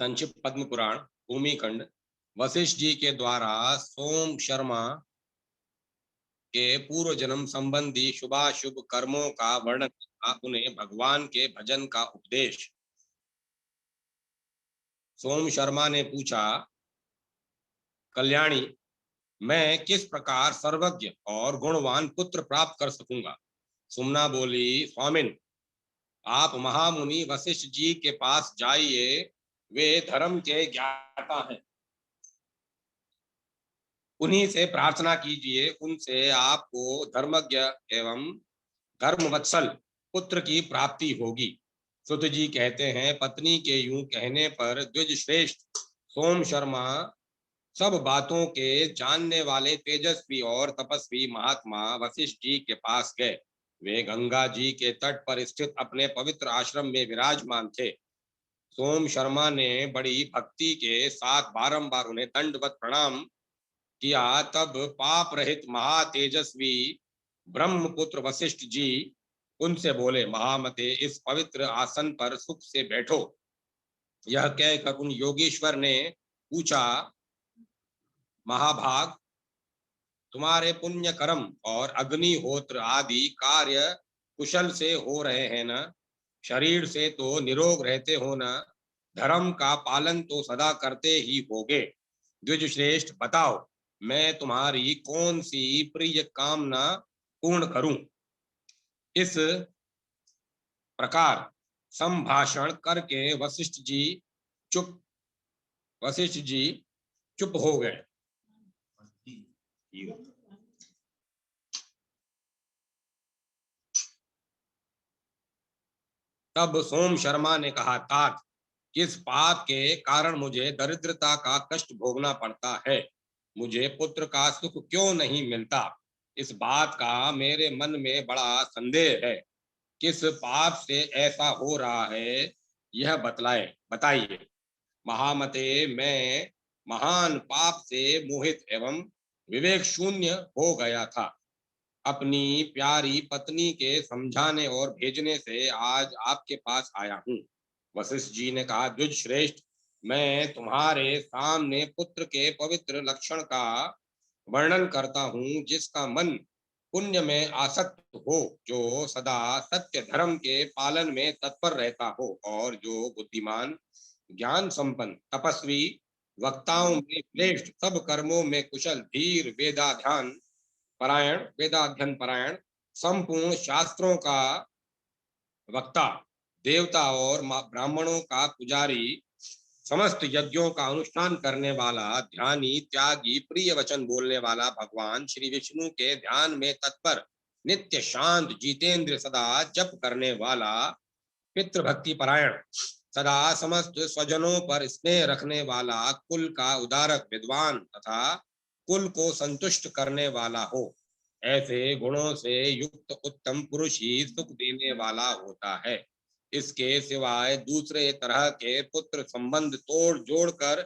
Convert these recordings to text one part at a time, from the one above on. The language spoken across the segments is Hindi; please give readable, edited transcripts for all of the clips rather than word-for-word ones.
संक्षिप्त पद्म पुराण भूमिखंड वशिष्ठ जी के द्वारा सोम शर्मा के पूर्व जन्म संबंधी शुभाशुभ कर्मों का वर्णन तथा उन्हें भगवान के भजन का उपदेश। सोम शर्मा ने पूछा, कल्याणी, मैं किस प्रकार सर्वज्ञ और गुणवान पुत्र प्राप्त कर सकूंगा? सुमना बोली, स्वामिन, आप महामुनि वशिष्ठ जी के पास जाइए, वे धर्म के ज्ञाता हैं। उन्हीं से प्रार्थना कीजिए, उनसे आपको धर्मज्ञ एवं धर्मवत्सल पुत्र की प्राप्ति होगी। सुत जी कहते हैं, पत्नी के यूं कहने पर द्विज श्रेष्ठ सोम शर्मा सब बातों के जानने वाले तेजस्वी और तपस्वी महात्मा वशिष्ठ जी के पास गए। वे गंगा जी के तट पर स्थित अपने पवित्र आश्रम में विराजमान थे। सोम शर्मा ने बड़ी भक्ति के साथ बारंबार उन्हें दंडवत प्रणाम किया। तब पाप रहित महातेजस्वी ब्रह्मपुत्र वशिष्ठ जी उनसे बोले, महामते, इस पवित्र आसन पर सुख से बैठो। यह कहकर उन योगीश्वर ने पूछा, महाभाग, तुम्हारे पुण्य कर्म और अग्निहोत्र आदि कार्य कुशल से हो रहे हैं न? शरीर से तो निरोग रहते हो न? धर्म का पालन तो सदा करते ही होगे। द्विज श्रेष्ठ, बताओ, मैं तुम्हारी कौन सी प्रिय कामना पूर्ण करूं? इस प्रकार संभाषण करके वशिष्ठ जी चुप हो गए। तब सोम शर्मा ने कहा, तात, किस पाप के कारण मुझे दरिद्रता का कष्ट भोगना पड़ता है? मुझे पुत्र का सुख क्यों नहीं मिलता? इस बात का मेरे मन में बड़ा संदेह है। किस पाप से ऐसा हो रहा है, यह बताइए। महामते, मैं महान पाप से मोहित एवं विवेक शून्य हो गया था। अपनी प्यारी पत्नी के समझाने और भेजने से आज आपके पास आया हूँ। वशिष्ठ जी ने कहा, द्विज श्रेष्ठ, मैं तुम्हारे सामने पुत्र के पवित्र लक्षण का वर्णन करता हूँ, जिसका मन पुण्य में आसक्त हो, जो सदा सत्य धर्म के पालन में तत्पर रहता हो, और जो बुद्धिमान, ज्ञान संपन्न, तपस्वी, वक्ताओं में श्रेष्ठ, सब कर्मों में कुशल, धीर, वेदाध्ययन परायण, संपूर्ण शास्त्रों का वक्ता, देवता और ब्राह्मणों का पुजारी, समस्त यज्ञों का अनुष्ठान करने वाला, ध्यानी, त्यागी, प्रिय वचन बोलने वाला, भगवान श्री विष्णु के ध्यान में तत्पर, नित्य शांत, जितेंद्र, सदा जप करने वाला, पितृभक्ति परायण, सदा समस्त स्वजनों पर स्नेह रखने वाला, कुल का उदारक, विद्वान तथा कुल को संतुष्ट करने वाला हो, ऐसे गुणों से युक्त उत्तम पुरुष ही सुख देने वाला होता है। इसके सिवाय दूसरे तरह के पुत्र संबंध तोड़ जोड़ कर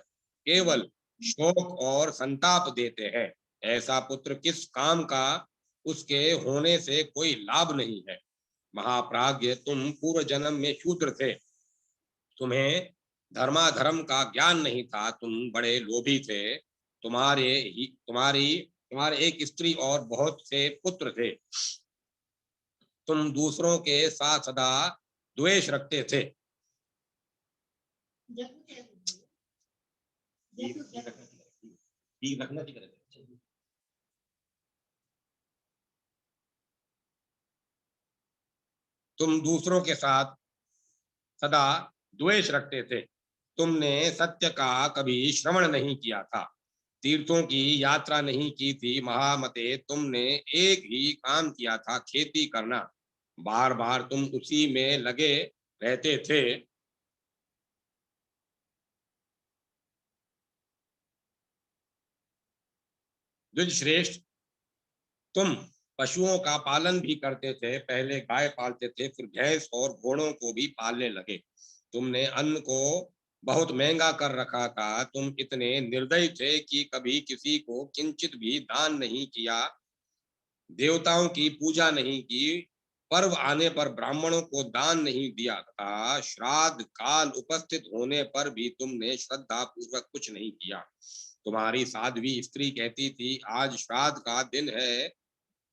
केवल शोक और संताप देते हैं। ऐसा पुत्र किस काम का? उसके होने से कोई लाभ नहीं है। महाप्राज्ञ, तुम पूर्व जन्म में शूद्र थे। तुम्हें धर्माधर्म का ज्ञान नहीं था। तुम बड़े लोभी थे। तुम्हारे एक स्त्री और बहुत से पुत्र थे। तुम दूसरों के साथ सदा द्वेष रखते थे। तुम दूसरों के साथ सदा द्वेष रखते थे। तुमने सत्य का कभी श्रवण नहीं किया था। तीर्थों की यात्रा नहीं की थी। महामते, तुमने एक ही काम किया था, खेती करना। बार बार तुम उसी में लगे रहते थे। द्विज श्रेष्ठ, तुम पशुओं का पालन भी करते थे। पहले गाय पालते थे, फिर भैंस और घोड़ों को भी पालने लगे। तुमने अन्न को बहुत महंगा कर रखा था। तुम इतने निर्दयी थे कि कभी किसी को किंचित भी दान नहीं किया, देवताओं की पूजा नहीं की, पर्व आने पर ब्राह्मणों को दान नहीं दिया तथा श्राद्ध काल उपस्थित होने पर भी तुमने श्रद्धा पूर्वक कुछ नहीं किया। तुम्हारी साध्वी स्त्री कहती थी, आज श्राद्ध का दिन है,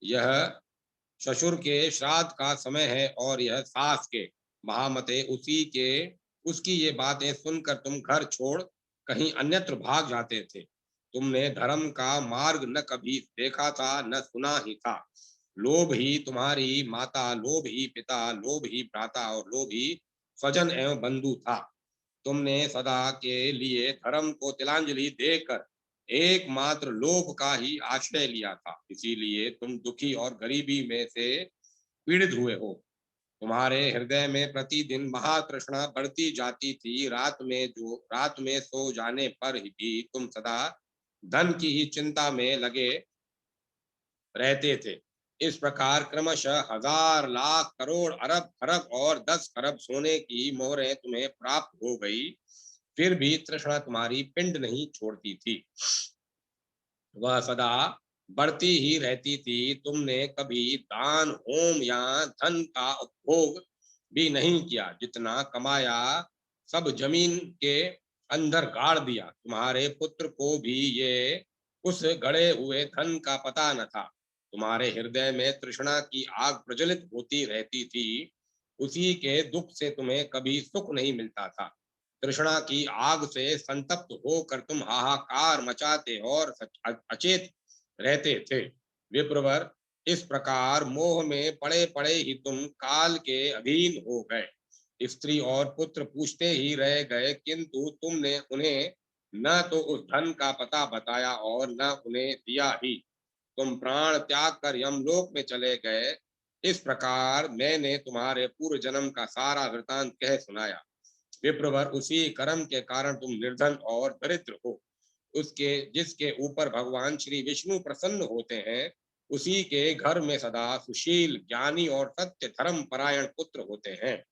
यह ससुर के श्राद्ध का समय है और यह सास के। महामते उसकी ये बातें सुनकर तुम घर छोड़ कहीं अन्यत्र भाग जाते थे। तुमने धर्म का मार्ग न कभी देखा था न सुना ही था। लोभ ही तुम्हारी माता, लोभ ही पिता, लोभ ही भ्राता और लोभ ही स्वजन एवं बंधु था। तुमने सदा के लिए धर्म को तिलांजलि देकर एकमात्र लोभ का ही आश्रय लिया था, इसीलिए तुम दुखी और गरीबी में से पीड़ित हुए हो। तुम्हारे हृदय में प्रतिदिन महातृष्णा बढ़ती जाती थी। रात में सो जाने पर भी तुम सदा धन की ही चिंता में लगे रहते थे। इस प्रकार क्रमशः हजार, लाख, करोड़, अरब, खरब और 10 खरब सोने की मोहरें तुम्हें प्राप्त हो गई, फिर भी तृष्णा तुम्हारी पिंड नहीं छोड़ती थी। वह सदा बढ़ती ही रहती थी। तुमने कभी दान, होम या धन का उपभोग भी नहीं किया। जितना कमाया सब जमीन के अंदर गाड़ दिया। तुम्हारे पुत्र को भी ये उस गड़े हुए धन का पता न था। तुम्हारे हृदय में तृष्णा की आग प्रज्वलित होती रहती थी। उसी के दुख से तुम्हें कभी सुख नहीं मिलता था। तृष्णा की आग से संतप्त होकर तुम हाहाकार मचाते और अचेत रहते थे। विप्रवर, इस प्रकार मोह में पड़े पड़े ही तुम काल के अधीन हो गए। स्त्री और पुत्र पूछते ही रह गए, किंतु तुमने उन्हें न तो उस धन का पता बताया और न उन्हें दिया ही। तुम प्राण त्याग कर यमलोक में चले गए। इस प्रकार मैंने तुम्हारे पूर्व जन्म का सारा वृतांत कह सुनाया। विप्रवर, उसी कर्म के कारण तुम निर्धन और दरिद्र हो। उसके जिसके ऊपर भगवान श्री विष्णु प्रसन्न होते हैं, उसी के घर में सदा सुशील, ज्ञानी और सत्य धर्म परायण पुत्र होते हैं।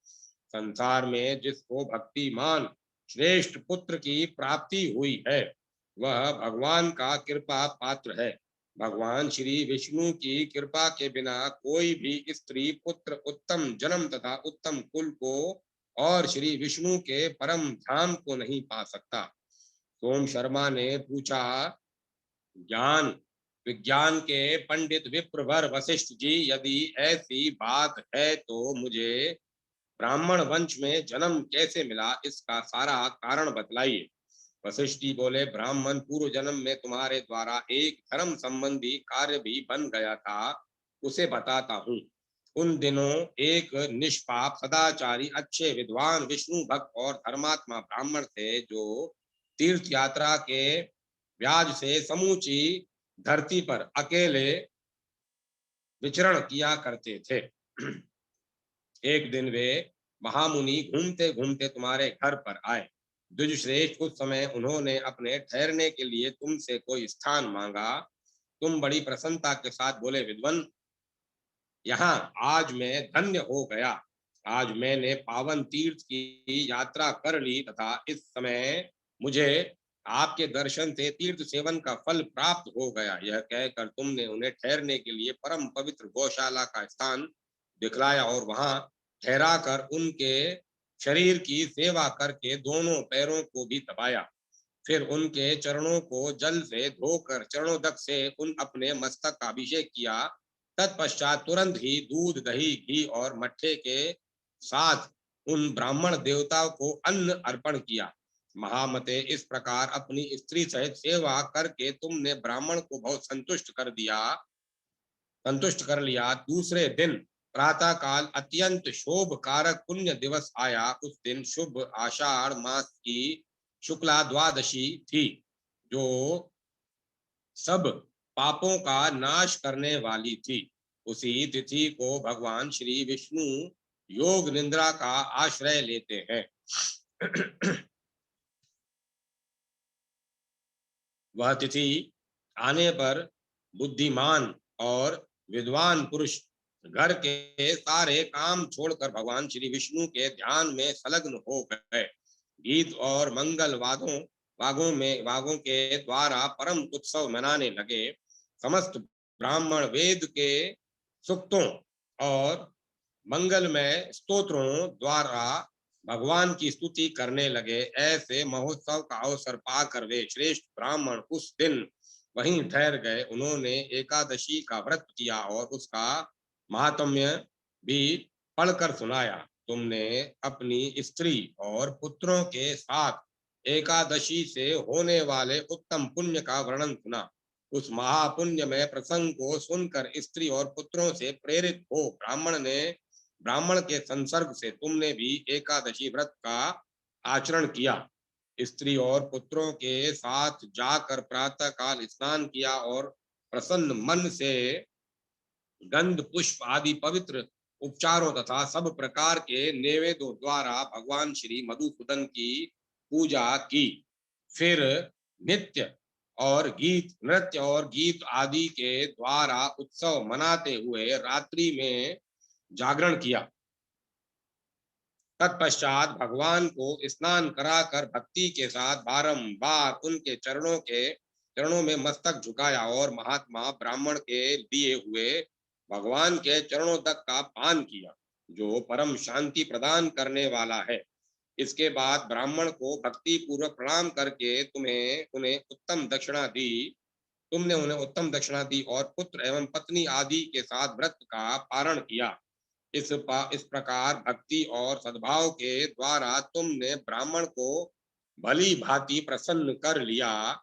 संसार में जिसको भक्तिमान श्रेष्ठ पुत्र की प्राप्ति हुई है, वह भगवान का कृपा पात्र है। भगवान श्री विष्णु की कृपा के बिना कोई भी स्त्री पुत्र उत्तम जन्म तथा उत्तम कुल को और श्री विष्णु के परम धाम को नहीं पा सकता। सोम शर्मा ने पूछा, ज्ञान विज्ञान के पंडित विप्रवर वशिष्ठ जी, यदि ऐसी बात है तो मुझे ब्राह्मण वंश में जन्म कैसे मिला, इसका सारा कारण बतलाइए। वशिष्ठ जी बोले, ब्राह्मण पूर्व जन्म में तुम्हारे द्वारा एक धर्म संबंधी कार्य भी बन गया था, उसे बताता हूँ। उन दिनों एक निष्पाप, सदाचारी, अच्छे विद्वान, विष्णु भक्त और धर्मात्मा ब्राह्मण थे, जो तीर्थ यात्रा के व्याज से समूची धरती पर अकेले विचरण किया करते थे। एक दिन वे महामुनि घूमते घूमते तुम्हारे घर पर आए। द्विजश्रेष्ठ, उस समय उन्होंने अपने ठहरने के लिए तुमसे कोई स्थान मांगा। तुम बड़ी प्रसन्नता के साथ बोले, विद्वन, यहाँ आज मैं धन्य हो गया। आज मैंने पावन तीर्थ की यात्रा कर ली तथा इस समय मुझे आपके दर्शन से तीर्थ सेवन का फल प्राप्त हो गया। यह कहकर तुमने उन्हें ठहरने के लिए परम पवित्र गौशाला का स्थान दिखलाया और वहां ठहरा कर उनके शरीर की सेवा करके दोनों पैरों को भी दबाया। फिर उनके चरणों को जल से धोकर चरणोदक से उन अपने मस्तक का अभिषेक किया। तत्पश्चात तुरंत ही दूध, दही, घी और मट्ठे के साथ उन ब्राह्मण देवताओं को अन्न अर्पण किया। महामते, इस प्रकार अपनी स्त्री सहित सेवा करके तुमने ब्राह्मण को बहुत संतुष्ट कर लिया। दूसरे दिन प्रातः काल अत्यंत शोभ कारक पुण्य दिवस आया। उस दिन शुभ आषाढ़ मास की शुक्ला द्वादशी थी, जो सब पापों का नाश करने वाली थी। उसी तिथि को भगवान श्री विष्णु योग निद्रा का आश्रय लेते हैं। वह तिथि आने पर बुद्धिमान और विद्वान पुरुष घर के सारे काम छोड़कर भगवान श्री विष्णु के ध्यान में संलग्न हो गए। गीत और मंगल वागों के द्वारा परम उत्सव मनाने लगे। समस्त ब्राह्मण वेद के सूक्तों और मंगलमय स्तोत्रों द्वारा भगवान की स्तुति करने लगे। ऐसे महोत्सव का अवसर पाकर वे श्रेष्ठ ब्राह्मण उस दिन वहीं ठहर गए। उन्होंने एकादशी का व्रत किया और उसका महात्म्य भी पढ़कर सुनाया। तुमने अपनी स्त्री और पुत्रों के साथ एकादशी से होने वाले उत्तम पुण्य का वर्णन सुना। उस महापुण्य में प्रसंग को सुनकर स्त्री और पुत्रों से प्रेरित हो ब्राह्मण के संसर्ग से तुमने भी एकादशी व्रत का आचरण किया। स्त्री और पुत्रों के साथ जाकर प्रातः काल स्नान किया और प्रसन्न मन से गंध पुष्प आदि पवित्र उपचारों तथा सब प्रकार के नैवेद्यों द्वारा भगवान श्री मधुसूदन की पूजा की। फिर नित्य और नृत्य और गीत आदि के द्वारा उत्सव मनाते हुए रात्रि में जागरण किया। तत्पश्चात भगवान को स्नान कराकर भक्ति के साथ बारंबार उनके चरणों में मस्तक झुकाया और महात्मा ब्राह्मण के दिए हुए भगवान के चरणों तक का पान किया, जो परम शांति प्रदान करने वाला है। इसके बाद ब्राह्मण को भक्ति पूर्वक प्रणाम करके तुमने उन्हें उत्तम दक्षिणा दी और पुत्र एवं पत्नी आदि के साथ व्रत का पारण किया। इस प्रकार भक्ति और सद्भाव के द्वारा तुमने ब्राह्मण को भली भांति प्रसन्न कर लिया।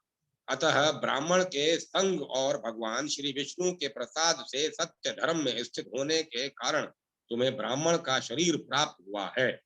अतः ब्राह्मण के संग और भगवान श्री विष्णु के प्रसाद से सत्य धर्म में स्थित होने के कारण तुम्हें ब्राह्मण का शरीर प्राप्त हुआ है।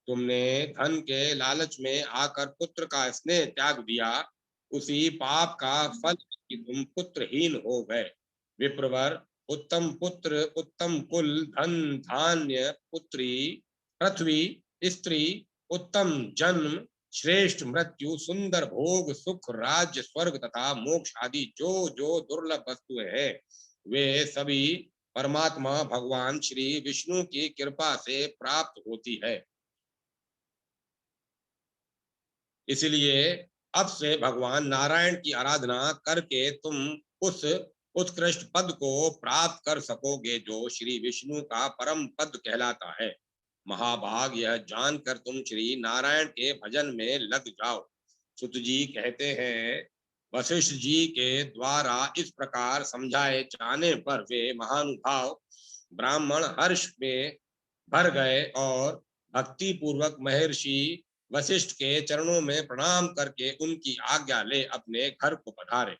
तुमने धन के लालच में आकर पुत्र का स्नेह त्याग दिया, उसी पाप का फल कि तुम पुत्रहीन हो गए। विप्रवर, उत्तम पुत्र, उत्तम कुल, धन धान्य, पुत्री, पृथ्वी, स्त्री, उत्तम जन्म, श्रेष्ठ मृत्यु, सुंदर भोग, सुख, राज्य, स्वर्ग तथा मोक्ष आदि जो जो दुर्लभ वस्तुएं हैं, वे सभी परमात्मा भगवान श्री विष्णु की कृपा से प्राप्त होती है। इसलिए अब से भगवान नारायण की आराधना करके तुम उस उत्कृष्ट पद को प्राप्त कर सकोगे जो श्री विष्णु का परम पद कहलाता है। महाभाग, यह जानकर तुम श्री नारायण के भजन में लग जाओ। सुत जी कहते हैं, वशिष्ठ जी के द्वारा इस प्रकार समझाए जाने पर वे महानुभाव ब्राह्मण हर्ष में भर गए और भक्ति पूर्वक महर्षि वशिष्ठ के चरणों में प्रणाम करके उनकी आज्ञा ले अपने घर को पधारे।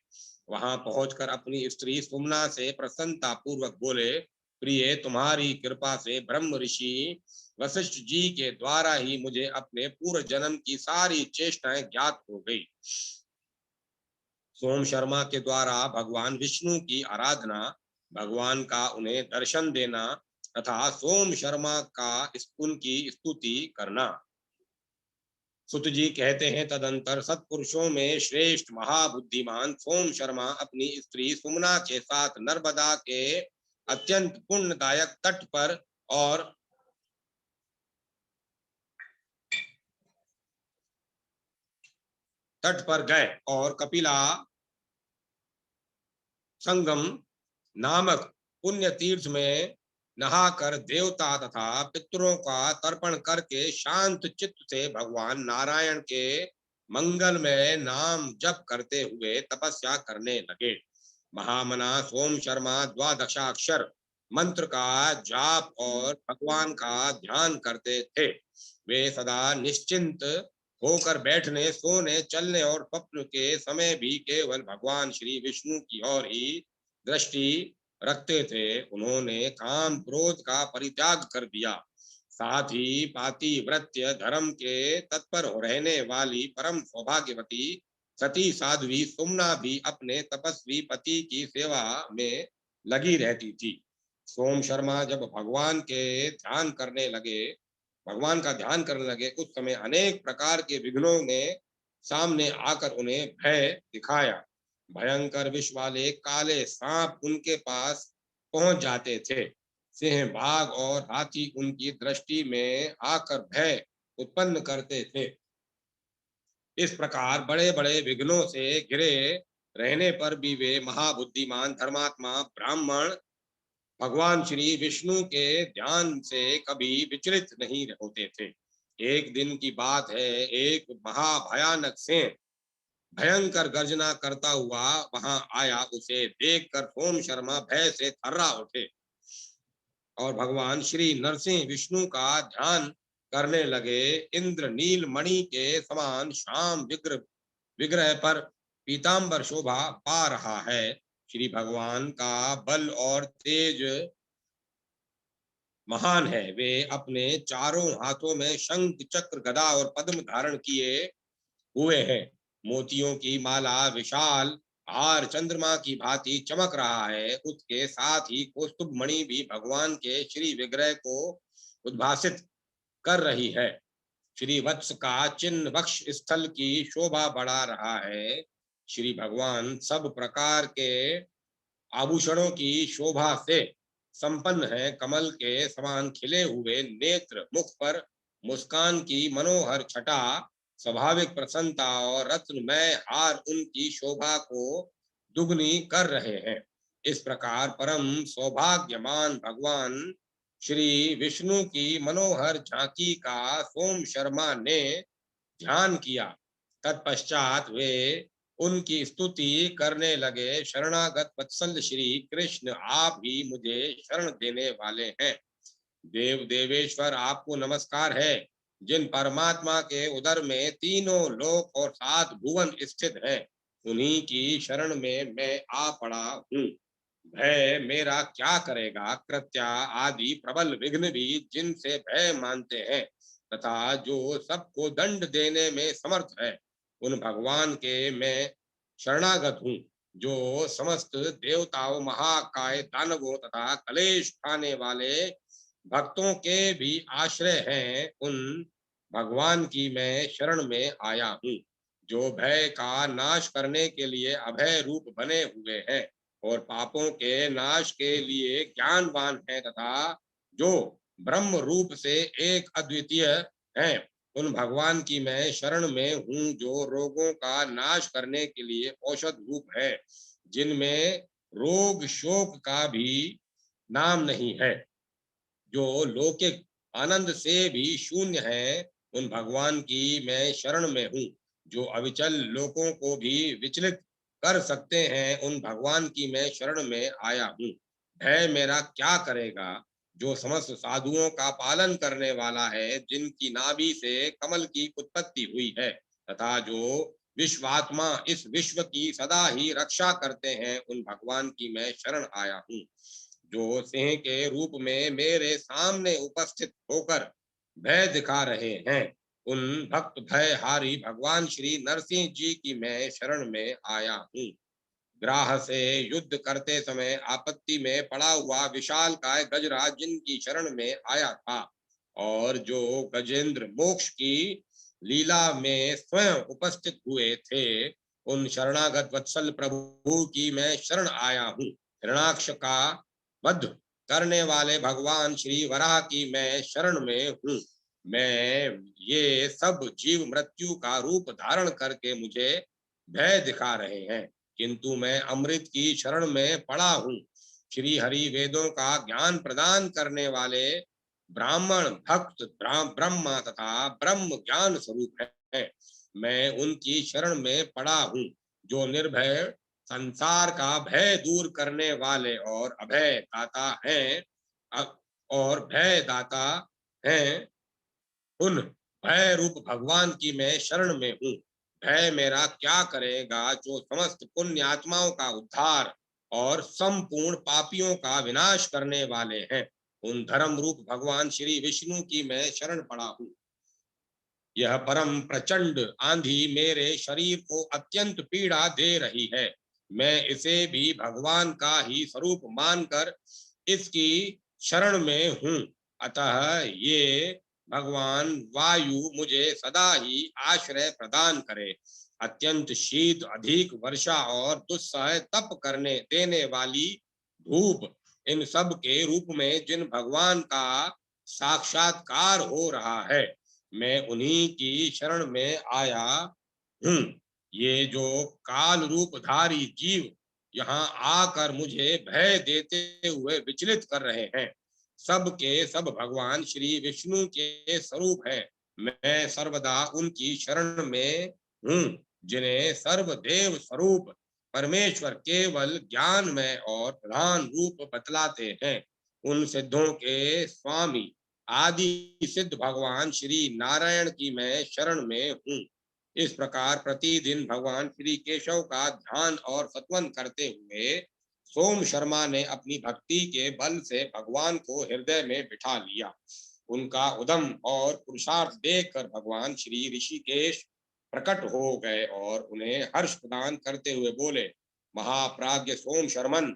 वहां पहुंचकर अपनी स्त्री सुमना से प्रसन्नता पूर्वक बोले, प्रिय, तुम्हारी कृपा से ब्रह्म ऋषि वशिष्ठ जी के द्वारा ही मुझे अपने पूर्व जन्म की सारी चेष्टाएं ज्ञात हो गई। सोम शर्मा के द्वारा भगवान विष्णु की आराधना, भगवान का उन्हें दर्शन देना तथा सोम शर्मा का उनकी स्तुति करना। सुत जी कहते हैं, तदंतर सत्पुरुषों में श्रेष्ठ महाबुद्धिमान सोम शर्मा अपनी स्त्री सुमना के साथ नर्मदा के अत्यंत पुण्यदायक तट पर गए और कपिला संगम नामक पुण्य तीर्थ में नहाकर देवता तथा पितरों का तर्पण करके शांत चित्त से भगवान नारायण के मंगल में नाम जप करते हुए तपस्या करने लगे। महामना सोम शर्मा द्वादशाक्षर मंत्र का जाप और भगवान का ध्यान करते थे। वे सदा निश्चिंत होकर बैठने, सोने, चलने और स्वप्न के समय भी केवल भगवान श्री विष्णु की ओर ही दृष्टि रखते थे। उन्होंने काम क्रोध का परित्याग कर दिया। साथ ही पातिव्रत्य धर्म के तत्पर हो रहने वाली परम सौभाग्यवती सती साध्वी सुमना भी अपने तपस्वी पति की सेवा में लगी रहती थी। सोम शर्मा जब भगवान का ध्यान करने लगे, उस समय अनेक प्रकार के विघ्नों ने सामने आकर उन्हें भय दिखाया। भयंकर विष वाले काले सांप उनके पास पहुंच जाते थे। सिंह, बाघ और हाथी उनकी दृष्टि में आकर भय उत्पन्न करते थे। इस प्रकार बड़े बड़े विघ्नों से घिरे रहने पर भी वे महाबुद्धिमान धर्मात्मा ब्राह्मण भगवान श्री विष्णु के ध्यान से कभी विचलित नहीं होते थे। एक दिन की बात है, एक महाभयानक सिंह भयंकर गर्जना करता हुआ वहां आया। उसे देखकर सोम शर्मा भय से थर्रा उठे और भगवान श्री नरसिंह विष्णु का ध्यान करने लगे। इंद्र नील मणि के समान श्याम विग्रह विग्रह पर पीतांबर शोभा पा रहा है। श्री भगवान का बल और तेज महान है। वे अपने चारों हाथों में शंख चक्र गदा और पद्म धारण किए हुए हैं। मोतियों की माला विशाल हार चंद्रमा की भांति चमक रहा है। उसके साथ ही कौस्तुभ मणि भी भगवान के श्री विग्रह को उद्भासित कर रही है। श्री वत्स का चिन्ह वक्ष स्थल की शोभा बढ़ा रहा है। श्री भगवान सब प्रकार के आभूषणों की शोभा से संपन्न है। कमल के समान खिले हुए नेत्र, मुख पर मुस्कान की मनोहर छटा, स्वाभाविक प्रसन्नता और रत्नमय हार उनकी शोभा को दुगनी कर रहे हैं। इस प्रकार परम सौभाग्यमान भगवान श्री विष्णु की मनोहर झांकी का सोम शर्मा ने ध्यान किया। तत्पश्चात वे उनकी स्तुति करने लगे। शरणागत वत्सल श्री कृष्ण, आप ही मुझे शरण देने वाले हैं। देव देवेश्वर, आपको नमस्कार है। जिन परमात्मा के उदर में तीनों लोक और 7 भुवन स्थित हैं, उन्हीं की शरण में मैं आ पड़ा हूँ। भय मेरा क्या करेगा? कृत्या आदि प्रबल विघ्न भी जिनसे भय मानते हैं तथा जो सबको दंड देने में समर्थ है, उन भगवान के मैं शरणागत हूँ। जो समस्त देवताओं, महाकाय, दानवों तथा कलेश खाने वाले भक्तों के भी आश्रय हैं, उन भगवान की मैं शरण में आया हूँ। जो भय का नाश करने के लिए अभय रूप बने हुए हैं और पापों के नाश के लिए ज्ञानवान है तथा जो ब्रह्म रूप से एक अद्वितीय है, उन भगवान की मैं शरण में हूँ। जो रोगों का नाश करने के लिए औषध रूप है, जिनमें रोग शोक का भी नाम नहीं है, जो लौकिक आनंद से भी शून्य है, उन भगवान की मैं शरण में हूँ। जो अविचल लोगों को भी विचलित कर सकते हैं, उन भगवान की मैं शरण में आया हूँ। भय मेरा क्या करेगा? जो समस्त साधुओं का पालन करने वाला है, जिनकी नाभि से कमल की उत्पत्ति हुई है तथा जो विश्वात्मा इस विश्व की सदा ही रक्षा करते हैं, उन भगवान की मैं शरण आया हूँ। जो सिंह के रूप में मेरे सामने उपस्थित होकर भय दिखा रहे हैं, उन भक्त भयहारी भगवान श्री नरसिंह जी की मैं शरण में आया हूँ। ग्राह से युद्ध करते समय आपत्ति में पड़ा हुआ विशाल काय गजराज जिनकी शरण में आया था और जो गजेंद्र मोक्ष की लीला में स्वयं उपस्थित हुए थे, उन शरणागत वत्सल प्रभु की मैं शरण आया हूँ। हिरणाक्ष का वध करने वाले भगवान श्री वराह की मैं शरण में हूँ। मैं ये सब जीव मृत्यु का रूप धारण करके मुझे भय दिखा रहे हैं, किंतु मैं अमृत की शरण में पड़ा हूँ। श्री हरि वेदों का ज्ञान प्रदान करने वाले ब्राह्मण भक्त ब्रह्मा तथा ब्रह्म ज्ञान स्वरूप है। मैं उनकी शरण में पड़ा हूँ। जो निर्भय संसार का भय दूर करने वाले और अभय दाता हैं और भय दाता हैं, उन भय रूप भगवान की मैं शरण में हूँ। भय मेरा क्या करेगा? जो समस्त पुण्य आत्माओं का उद्धार और संपूर्ण पापियों का विनाश करने वाले हैं, उन धर्म रूप भगवान श्री विष्णु की मैं शरण पड़ा हूँ। यह परम प्रचंड आंधी मेरे शरीर को अत्यंत पीड़ा दे रही है। मैं इसे भी भगवान का ही स्वरूप मानकर इसकी शरण में हूँ। अतः ये भगवान वायु मुझे सदा ही आश्रय प्रदान करे। अत्यंत शीत, अधिक वर्षा और दुस्सह तप करने देने वाली धूप, इन सब के रूप में जिन भगवान का साक्षात्कार हो रहा है, मैं उन्हीं की शरण में आया हूँ। ये जो काल रूपधारी जीव यहाँ आकर मुझे भय देते हुए विचलित कर रहे हैं। सब के सब भगवान श्री विष्णु के स्वरूप हैं। मैं सर्वदा उनकी शरण में हूँ, जिन्हें सर्वदेव स्वरूप परमेश्वर केवल ज्ञान में और प्रधान रूप बतलाते हैं। उन सिद्धों के स्वामी आदि सिद्ध भगवान श्री नारायण की मैं शरण में हूँ। इस प्रकार प्रतिदिन भगवान श्री केशव का ध्यान और सत्वन करते हुए सोम शर्मा ने अपनी भक्ति के बल से भगवान को हृदय में बिठा लिया। उनका उद्यम और पुरुषार्थ देखकर भगवान श्री ऋषिकेश प्रकट हो गए और उन्हें हर्ष प्रदान करते हुए बोले, महाप्राज्य सोम शर्मन,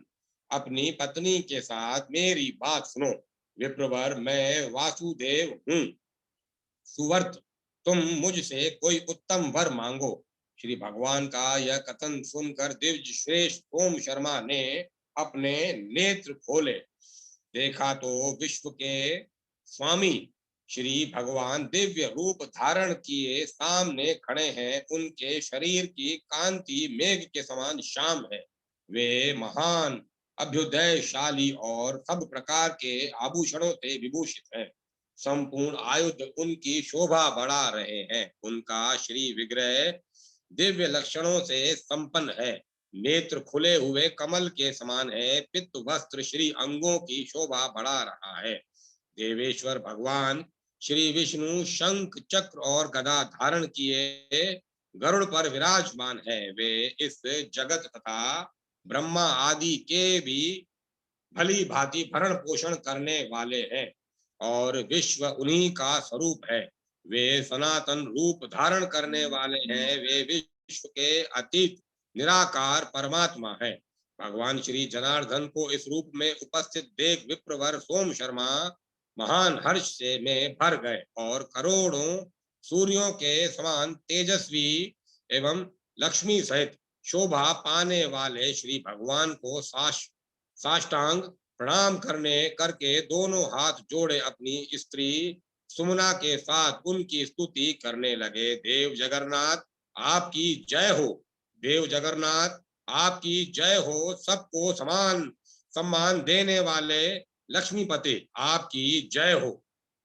अपनी पत्नी के साथ मेरी बात सुनो। विप्रवर, मैं वासुदेव हूँ। सुवर्त, तुम मुझसे कोई उत्तम वर मांगो। श्री भगवान का यह कथन सुनकर दिव्य श्रेष्ठ सोम शर्मा ने अपने नेत्र खोले। देखा तो विश्व के स्वामी श्री भगवान दिव्य रूप धारण किए सामने खड़े हैं। उनके शरीर की कांति मेघ के समान श्याम है। वे महान अभ्युदयशाली और सब प्रकार के आभूषणों से विभूषित हैं। संपूर्ण आयुध उनकी शोभा बढ़ा रहे हैं। उनका श्री विग्रह दिव्य लक्षणों से संपन्न है। नेत्र खुले हुए कमल के समान है। पित्त वस्त्र श्री अंगों की शोभा बढ़ा रहा है। देवेश्वर भगवान श्री विष्णु शंख चक्र और गदा धारण किए गरुड़ पर विराजमान है। वे इस जगत तथा ब्रह्मा आदि के भी भली भांति भरण पोषण करने वाले हैं और विश्व उन्हीं का स्वरूप है। वे सनातन रूप धारण करने वाले हैं। वे विश्व के अतीत निराकार परमात्मा है। भगवान श्री जनार्दन को इस रूप में उपस्थित देख विप्रवर सोम शर्मा महान हर्ष से में भर गए और करोड़ों सूर्यों के समान तेजस्वी एवं लक्ष्मी सहित शोभा पाने वाले श्री भगवान को साष्टांग प्रणाम करके दोनों हाथ जोड़े अपनी स्त्री सुमना के साथ उनकी स्तुति करने लगे। देव जगन्नाथ आपकी जय हो। देव जगन्नाथ आपकी जय हो। सबको समान सम्मान देने वाले लक्ष्मीपति आपकी जय हो।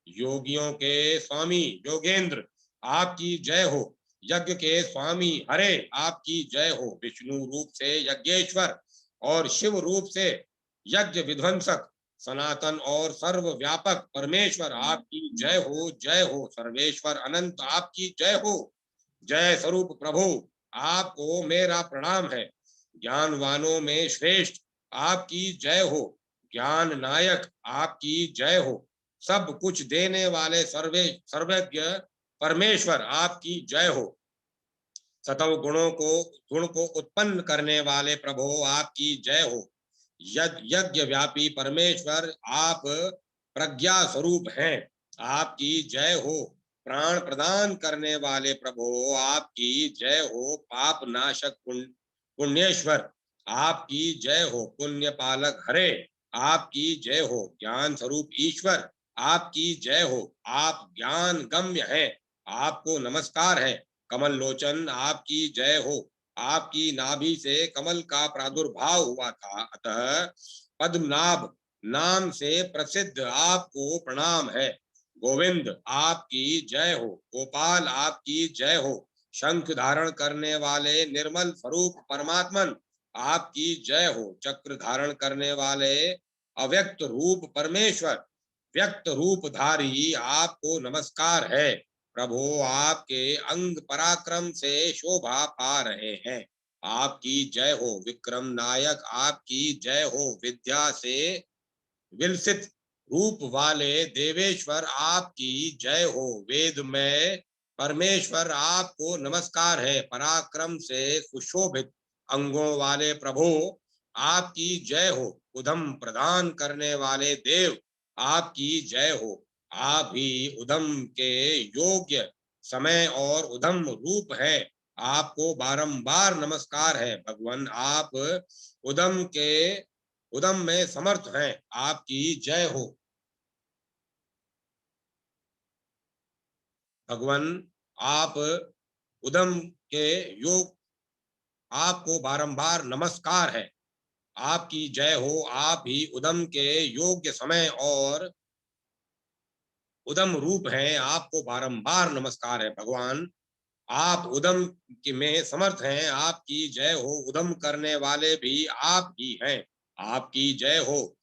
योगियों के स्वामी योगेंद्र आपकी जय हो। यज्ञ के स्वामी हरे आपकी जय हो। विष्णु रूप से यज्ञेश्वर और शिव रूप से यज्ञ विध्वंसक सनातन और सर्वव्यापक परमेश्वर आपकी जय हो। जय हो। सर्वेश्वर अनंत आपकी जय हो। जय स्वरूप प्रभु आपको मेरा प्रणाम है। ज्ञानवानों में श्रेष्ठ आपकी जय हो। ज्ञान नायक आपकी जय हो। सब कुछ देने वाले सर्वज्ञ परमेश्वर आपकी जय हो। सतव गुण को उत्पन्न करने वाले प्रभु आपकी जय हो। यज्ञ व्यापी परमेश्वर आप प्रज्ञा स्वरूप हैं। आपकी जय हो। प्राण प्रदान करने वाले प्रभु आपकी जय हो। पाप नाशक पुण्येश्वर आपकी जय हो। पुण्य पालक हरे आपकी जय हो। ज्ञान स्वरूप ईश्वर आपकी जय हो। आप ज्ञान गम्य हैं। आपको नमस्कार है। कमल लोचन आपकी जय हो। आपकी नाभि से कमल का प्रादुर्भाव हुआ था, अतः पद्मनाभ नाम से प्रसिद्ध आपको प्रणाम है। गोविंद आपकी जय हो। गोपाल आपकी जय हो। शंख धारण करने वाले निर्मल स्वरूप परमात्मन आपकी जय हो। चक्र धारण करने वाले अव्यक्त रूप परमेश्वर व्यक्त रूपधारी आपको नमस्कार है। प्रभु आपके अंग पराक्रम से शोभा पा रहे हैं। आपकी जय हो। विक्रम नायक आपकी जय हो। विद्या से विलसित रूप वाले देवेश्वर आपकी जय हो। वेद में परमेश्वर आपको नमस्कार है। पराक्रम से सुशोभित अंगों वाले प्रभु आपकी जय हो। उधम प्रदान करने वाले देव आपकी जय हो। आप ही उधम के योग्य समय और उधम रूप है। आपको बारंबार नमस्कार है। भगवान आप उदम में समर्थ हैं। आपकी जय हो। भगवान आप उदम के योग आपको बारंबार नमस्कार है। आपकी जय हो। आप ही उदम के योग्य समय और उदम रूप हैं। आपको बारंबार नमस्कार है भगवान। आप उदम में समर्थ हैं। आपकी जय हो। उदम करने वाले भी आप ही हैं। आपकी जय हो।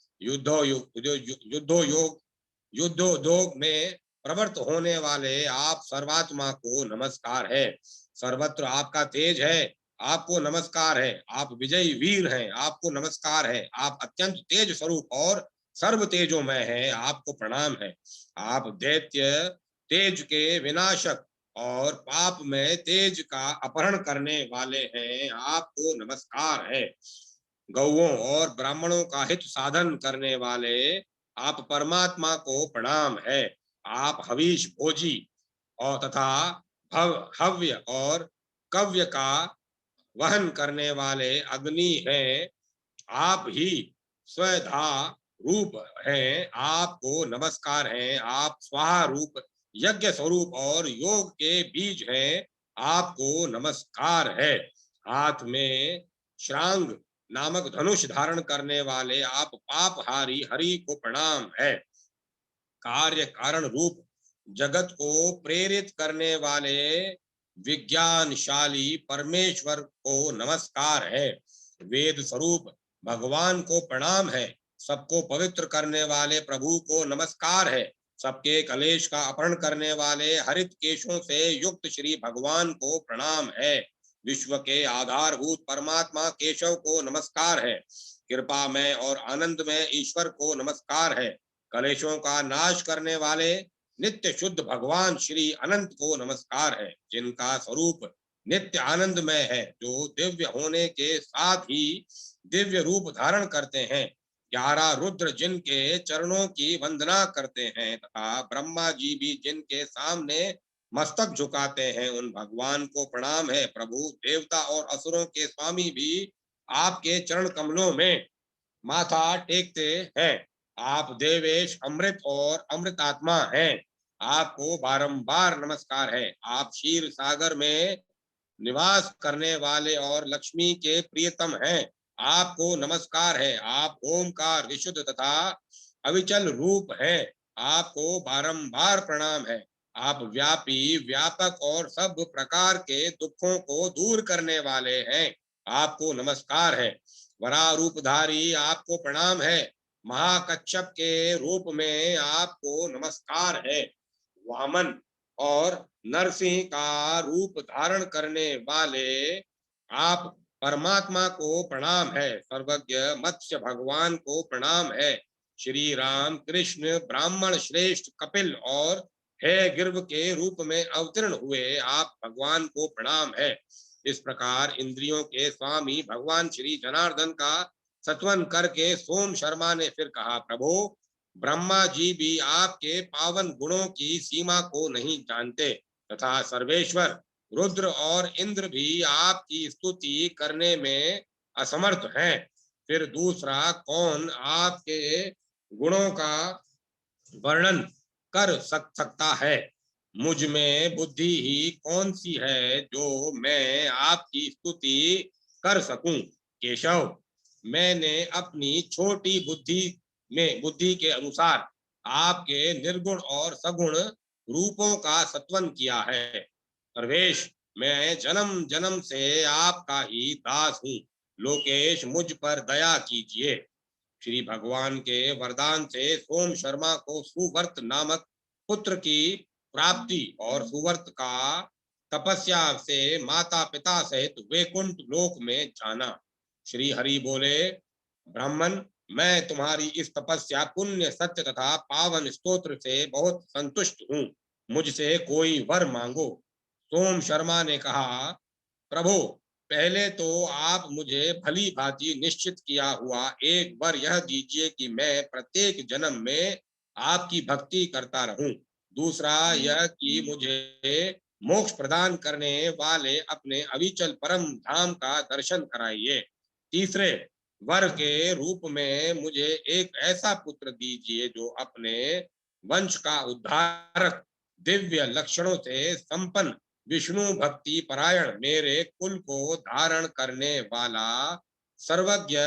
युद्धोयोग में प्रवृत्त होने वाले आप सर्वात्मा को नमस्कार है। सर्वत्र आपका तेज है। आपको नमस्कार है। आप विजयी वीर हैं। आपको नमस्कार है। आप अत्यंत तेज स्वरूप और सर्व तेजोमय है। आपको प्रणाम है। आप दैत्य तेज के विनाशक और पाप में तेज का अपहरण करने वाले हैं। आपको नमस्कार है। गौओं और ब्राह्मणों का हित साधन करने वाले आप परमात्मा को प्रणाम है। आप हवीश भोजी और तथा हव्य और कव्य का वहन करने वाले अग्नि हैं। आप ही स्वधा रूप हैं। आपको नमस्कार है। आप स्वाहा रूप यज्ञ स्वरूप और योग के बीज हैं। आपको नमस्कार है। हाथ में श्रांग नामक धनुष धारण करने वाले आप पापहारी हरि को प्रणाम है। कार्य कारण रूप जगत को प्रेरित करने वाले विज्ञानशाली परमेश्वर को नमस्कार है। वेद स्वरूप भगवान को प्रणाम है। सबको पवित्र करने वाले प्रभु को नमस्कार है। सबके कलेश का अपहरण करने वाले हरित केशों से युक्त श्री भगवान को प्रणाम है। विश्व के आधारभूत परमात्मा केशव को नमस्कार है। कृपा में और आनंद में ईश्वर को नमस्कार है। कलेशों का नाश करने वाले नित्य शुद्ध भगवान श्री अनंत को नमस्कार है। जिनका स्वरूप नित्य आनंदमय है, जो दिव्य होने के साथ ही दिव्य रूप धारण करते हैं। 11 रुद्र जिनके चरणों की वंदना करते हैं तथा ब्रह्मा जी भी जिनके सामने मस्तक झुकाते हैं, उन भगवान को प्रणाम है। प्रभु देवता और असुरों के स्वामी भी आपके चरण कमलों में माथा टेकते हैं। आप देवेश अमृत और अमृतात्मा हैं। आपको बारंबार नमस्कार है। आप क्षीर सागर में निवास करने वाले और लक्ष्मी के प्रियतम हैं। आपको नमस्कार है। आप ओमकार विशुद्ध तथा अविचल रूप हैं। आपको बारंबार प्रणाम है। आप व्यापी व्यापक और सब प्रकार के दुखों को दूर करने वाले हैं। आपको नमस्कार है। वरा रूपधारी आपको प्रणाम है। महाकच्छप के रूप में आपको नमस्कार है। वामन और नरसिंह का रूप धारण करने वाले आप परमात्मा को प्रणाम है। सर्वज्ञ मत्स्य भगवान को प्रणाम है। श्री राम कृष्ण ब्राह्मण श्रेष्ठ कपिल और हे गिर्भ के रूप में अवतीर्ण हुए आप भगवान को प्रणाम है। इस प्रकार इंद्रियों के स्वामी भगवान श्री जनार्दन का सत्वन करके सोम शर्मा ने फिर कहा, प्रभु ब्रह्मा जी भी आपके पावन गुणों की सीमा को नहीं जानते तथा सर्वेश्वर रुद्र और इंद्र भी आपकी स्तुति करने में असमर्थ हैं। फिर दूसरा कौन आपके गुणों का वर्णन कर सकता है। मुझ में बुद्धि ही कौन सी है जो मैं आपकी स्तुति कर सकूं। केशव, मैंने अपनी छोटी बुद्धि के अनुसार आपके निर्गुण और सगुण रूपों का सत्वन किया है। सर्वेश, मैं जन्म जन्म से आपका ही दास हूँ। लोकेश, मुझ पर दया कीजिए। श्री भगवान के वरदान से सोम शर्मा को सुवर्त नामक पुत्र की प्राप्ति और सुवर्त का तपस्या से माता पिता सहित वैकुंठ लोक में जाना। श्री हरि बोले, ब्राह्मण, मैं तुम्हारी इस तपस्या पुण्य सत्य तथा पावन स्तोत्र से बहुत संतुष्ट हूँ। मुझसे कोई वर मांगो। सोम शर्मा ने कहा, प्रभु पहले तो आप मुझे भली भांति निश्चित किया हुआ एक वर यह दीजिए कि मैं प्रत्येक जन्म में आपकी भक्ति करता रहूं। दूसरा यह कि मुझे मोक्ष प्रदान करने वाले अपने अविचल परम धाम का दर्शन कराइए। तीसरे वर के रूप में मुझे एक ऐसा पुत्र दीजिए जो अपने वंश का उद्धारक दिव्य लक्षणों से संपन्न विष्णु भक्ति परायण मेरे कुल को धारण करने वाला सर्वज्ञ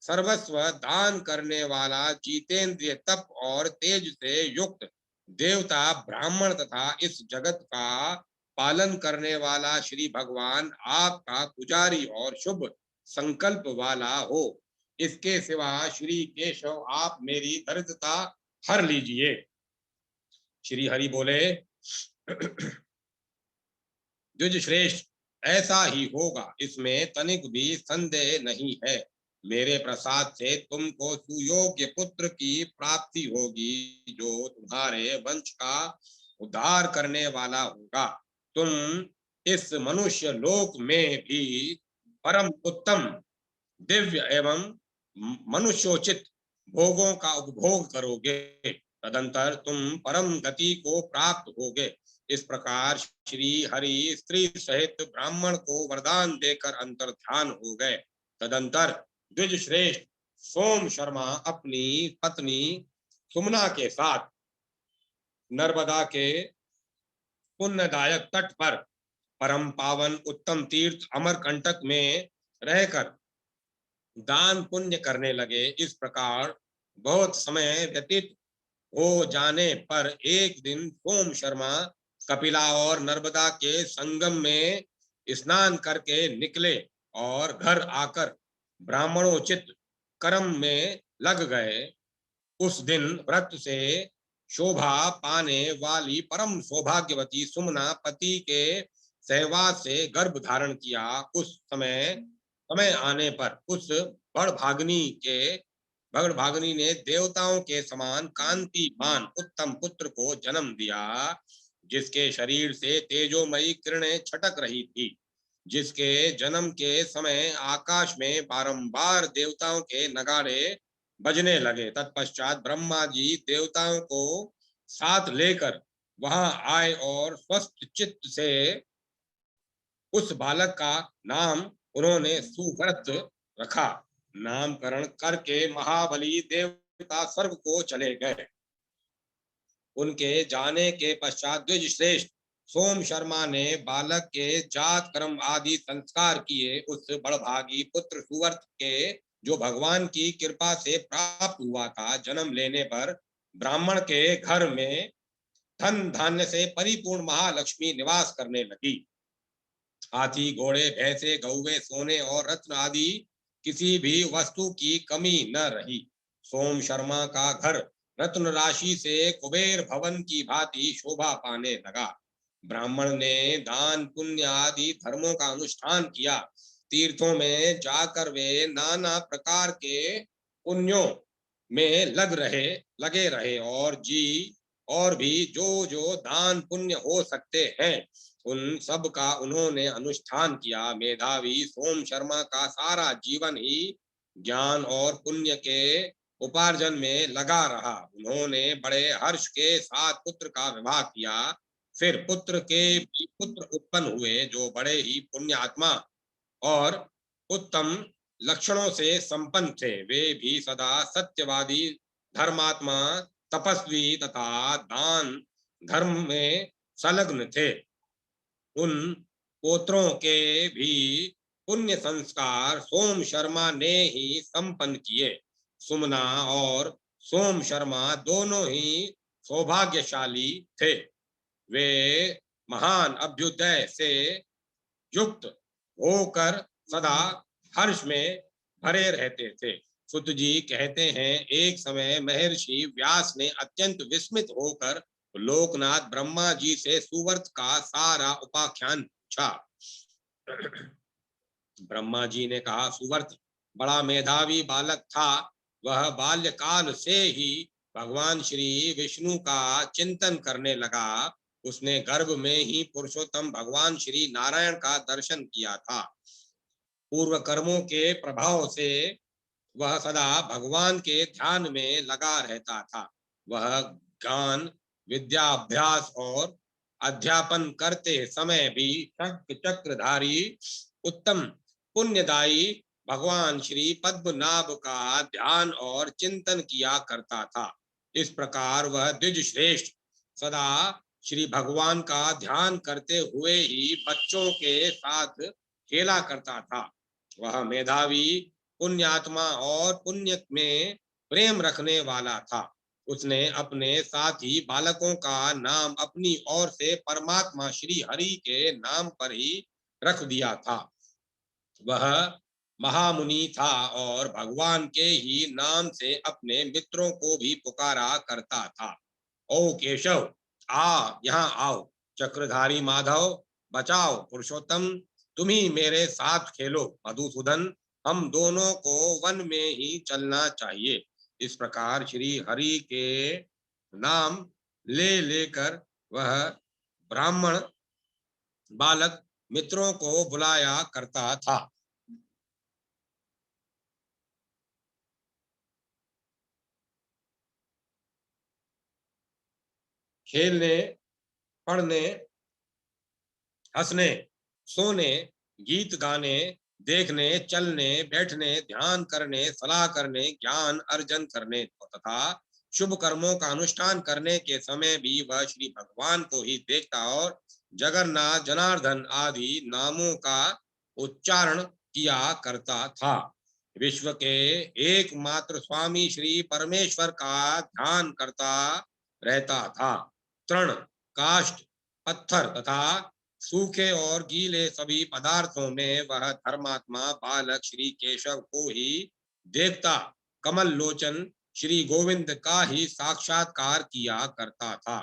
सर्वस्व दान करने वाला, जितेंद्रिय, तप और तेज से युक्त देवता ब्राह्मण तथा इस जगत का पालन करने वाला श्री भगवान आपका पुजारी और शुभ संकल्प वाला हो। इसके सिवा श्री केशव आप मेरी दरिद्रता हर लीजिए। श्री हरि बोले, द्विज श्रेष्ठ, ऐसा ही होगा, इसमें तनिक भी संदेह नहीं है। मेरे प्रसाद से तुमको सुयोग्य पुत्र की प्राप्ति होगी, जो तुम्हारे वंश का उद्धार करने वाला होगा। तुम इस मनुष्य लोक में भी परम उत्तम, दिव्य एवं मनुष्योचित भोगों का उपभोग करोगे। तदंतर तुम परम गति को प्राप्त होगे। इस प्रकार श्री हरि स्त्री सहित ब्राह्मण को वरदान देकर अंतर्ध्यान हो गए। तदंतर द्विज श्रेष्ठ सोम शर्मा अपनी पत्नी सुमना के साथ नर्मदा के पुण्यदायक तट पर परम पावन उत्तम तीर्थ अमरकंटक में रहकर दान पुण्य करने लगे। इस प्रकार बहुत समय व्यतीत हो जाने पर एक दिन सोम शर्मा कपिला और नर्मदा के संगम में स्नान करके निकले और घर आकर ब्राह्मणोचित कर्म में लग गए। उस दिन व्रत से शोभा पाने वाली परम सौभाग्यवती सुमना पति के सहवास से गर्भ धारण किया। उस समय आने पर उस बड़ भागनी ने देवताओं के समान कांतिमान उत्तम पुत्र को जन्म दिया, जिसके शरीर से तेजोमयी किरणें छटक रही थी। जिसके जन्म के समय आकाश में बारंबार देवताओं के नगाड़े बजने लगे। तत्पश्चात ब्रह्मा जी देवताओं को साथ लेकर वहां आए और स्वस्थ चित्त से उस बालक का नाम उन्होंने सुव्रत रखा। नामकरण करके महाबली देवता स्वर्ग को चले गए। उनके जाने के पश्चात द्विज श्रेष्ठ सोम शर्मा ने बालक के जात कर्म आदि संस्कार किए। उस बड़भागी पुत्र सुवर्त के, जो भगवान की कृपा से प्राप्त हुआ था, जन्म लेने पर ब्राह्मण के घर में धन धान्य से परिपूर्ण महालक्ष्मी निवास करने लगी। हाथी, घोड़े, भैंसे, गौवे, सोने और रत्न आदि किसी भी वस्तु की कमी न रही। सोम शर्मा का घर रत्न राशि से कुबेर भवन की भांति शोभा पाने लगा। ब्राह्मण ने दान पुण्य आदि धर्मों का अनुष्ठान किया। तीर्थों में जाकर वे नाना प्रकार के पुण्यों में लगे रहे और भी जो जो दान पुण्य हो सकते हैं उन सब का उन्होंने अनुष्ठान किया। मेधावी सोम शर्मा का सारा जीवन ही ज्ञान और पुण्य के उपार्जन में लगा रहा। उन्होंने बड़े हर्ष के साथ पुत्र का विवाह किया। फिर पुत्र के भी पुत्र उत्पन्न हुए, जो बड़े ही पुण्यात्मा और उत्तम लक्षणों से संपन्न थे। वे भी सदा सत्यवादी, धर्मात्मा, तपस्वी तथा दान धर्म में संलग्न थे। उन पोत्रों के भी पुण्य संस्कार सोम शर्मा ने ही संपन्न किए। सुमना और सोम शर्मा दोनों ही सौभाग्यशाली थे। वे महान अभ्युदय से युक्त होकर सदा हर्ष में भरे रहते थे। सुत जी कहते हैं, एक समय महर्षि व्यास ने अत्यंत विस्मित होकर लोकनाथ ब्रह्मा जी से सुवर्त का सारा उपाख्यान पूछा। ब्रह्मा जी ने कहा, सुवर्त बड़ा मेधावी बालक था। वह बाल्यकाल से ही भगवान श्री विष्णु का चिंतन करने लगा। उसने गर्भ में ही पुरुषोत्तम भगवान श्री नारायण का दर्शन किया था। पूर्व कर्मों के प्रभाव से वह सदा भगवान के ध्यान में लगा रहता था। वह ज्ञान, विद्याभ्यास और अध्यापन करते समय भी शंख चक्रधारी उत्तम पुण्यदायी भगवान श्री पद्मनाभ का ध्यान और चिंतन किया करता था। इस प्रकार वह द्विज श्रेष्ठ सदा श्री भगवान का ध्यान करते हुए ही बच्चों के साथ खेला करता था। वह मेधावी पुण्यात्मा और पुण्य में प्रेम रखने वाला था। उसने अपने साथी बालकों का नाम अपनी ओर से परमात्मा श्री हरि के नाम पर ही रख दिया था। वह महामुनि था और भगवान के ही नाम से अपने मित्रों को भी पुकारा करता था। ओ केशव, यहाँ आओ। चक्रधारी माधव, बचाओ पुरुषोत्तम, तुम ही मेरे साथ खेलो। मधुसूदन, हम दोनों को वन में ही चलना चाहिए। इस प्रकार श्री हरि के नाम ले लेकर वह ब्राह्मण बालक मित्रों को बुलाया करता था। खेलने, पढ़ने, हंसने, सोने, गीत गाने, देखने, चलने, बैठने, ध्यान करने, सलाह करने, ज्ञान अर्जन करने तथा शुभ कर्मों का अनुष्ठान करने के समय भी वह श्री भगवान को ही देखता और जगन्नाथ, जनार्दन आदि नामों का उच्चारण किया करता था। विश्व के एकमात्र स्वामी श्री परमेश्वर का ध्यान करता रहता था। तृण, काष्ठ, पत्थर तथा सूखे और गीले सभी पदार्थों में वह धर्मात्मा बालक श्री केशव को ही देखता कमल लोचन श्री गोविंद का ही साक्षात्कार किया करता था।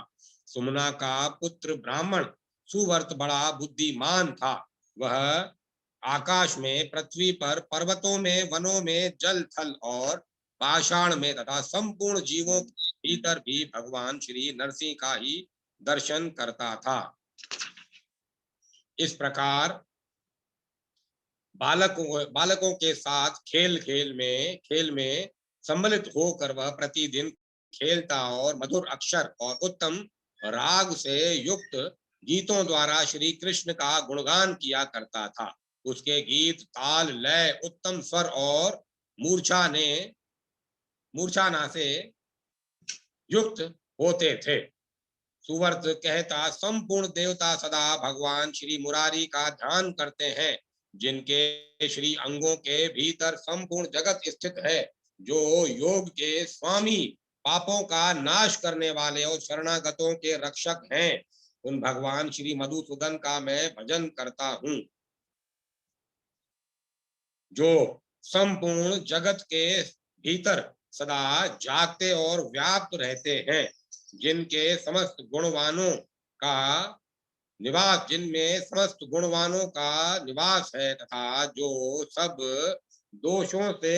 सुमना का पुत्र ब्राह्मण सुवर्त बड़ा बुद्धिमान था। वह आकाश में, पृथ्वी पर, पर्वतों में, वनों में, जल थल और पाषाण में तथा संपूर्ण जीवों के भीतर भी भगवान श्री नरसिंह का ही दर्शन करता था। इस प्रकार बालकों के साथ खेल में सम्मिलित होकर वह प्रतिदिन खेलता और मधुर अक्षर और उत्तम राग से युक्त गीतों द्वारा श्री कृष्ण का गुणगान किया करता था। उसके गीत ताल, लय, उत्तम स्वर और मूर्छाना से युक्त होते थे। सुवर्त कहता, संपूर्ण देवता सदा भगवान श्री मुरारी का ध्यान करते हैं, जिनके श्री अंगों के भीतर संपूर्ण जगत स्थित है, जो योग के स्वामी, पापों का नाश करने वाले और शरणागतों के रक्षक हैं। उन भगवान श्री मधुसूदन का मैं भजन करता हूँ, जो संपूर्ण जगत के भीतर सदा जागते और व्याप्त रहते हैं, जिनके समस्त गुणवानों का निवास जिनमें समस्त गुणवानों का निवास है तथा जो सब दोषों से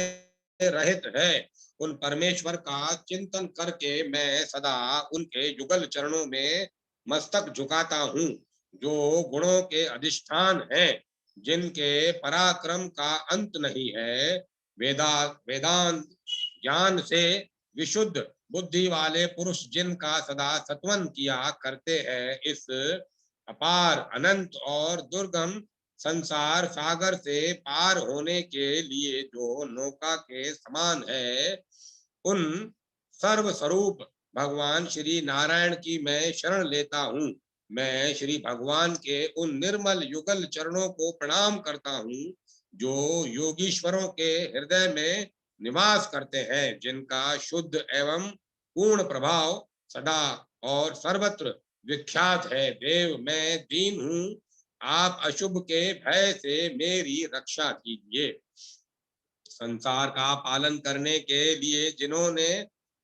रहित है। उन परमेश्वर का चिंतन करके मैं सदा उनके युगल चरणों में मस्तक झुकाता हूँ, जो गुणों के अधिष्ठान हैं, जिनके पराक्रम का अंत नहीं है। वेदांत ज्ञान से विशुद्ध बुद्धि वाले पुरुष जिनका सदा सत्वन किया करते हैं, इस अपार, अनंत और दुर्गम संसार सागर से पार होने के लिए जो नौका के समान है, उन सर्व स्वरूप भगवान श्री नारायण की मैं शरण लेता हूँ। मैं श्री भगवान के उन निर्मल युगल चरणों को प्रणाम करता हूँ, जो योगीश्वरों के हृदय में निवास करते हैं, जिनका शुद्ध एवं पूर्ण प्रभाव सदा और सर्वत्र विख्यात है। देव, मैं दीन हूँ, आप अशुभ के भय से मेरी रक्षा कीजिए। संसार का पालन करने के लिए जिन्होंने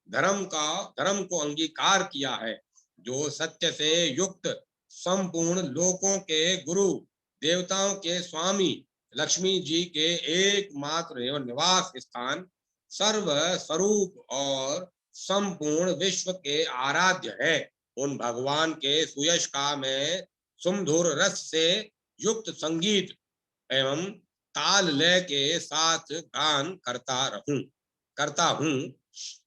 धर्म को अंगीकार किया है, जो सत्य से युक्त संपूर्ण लोकों के गुरु, देवताओं के स्वामी, लक्ष्मी जी के एकमात्र एवं निवास स्थान, सर्व स्वरूप और संपूर्ण विश्व के आराध्य है, उन भगवान के सुयश का मैं सुमधुर रस से युक्त संगीत एवं ताल लय के साथ गान करता हूँ।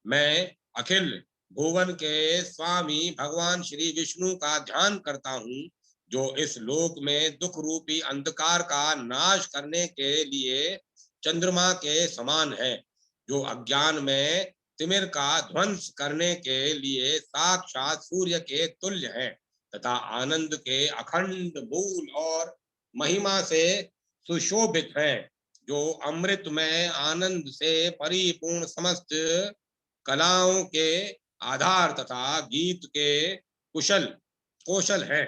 मैं अखिल भुवन के स्वामी भगवान श्री विष्णु का ध्यान करता हूँ, जो इस लोक में दुख रूपी अंधकार का नाश करने के लिए चंद्रमा के समान है, जो अज्ञान में तिमिर का ध्वंस करने के लिए साक्षात सूर्य के तुल्य है तथा आनंद के अखंड मूल और महिमा से सुशोभित है। जो अमृत में आनंद से परिपूर्ण समस्त कलाओं के आधार तथा गीत के कुशल कौशल है,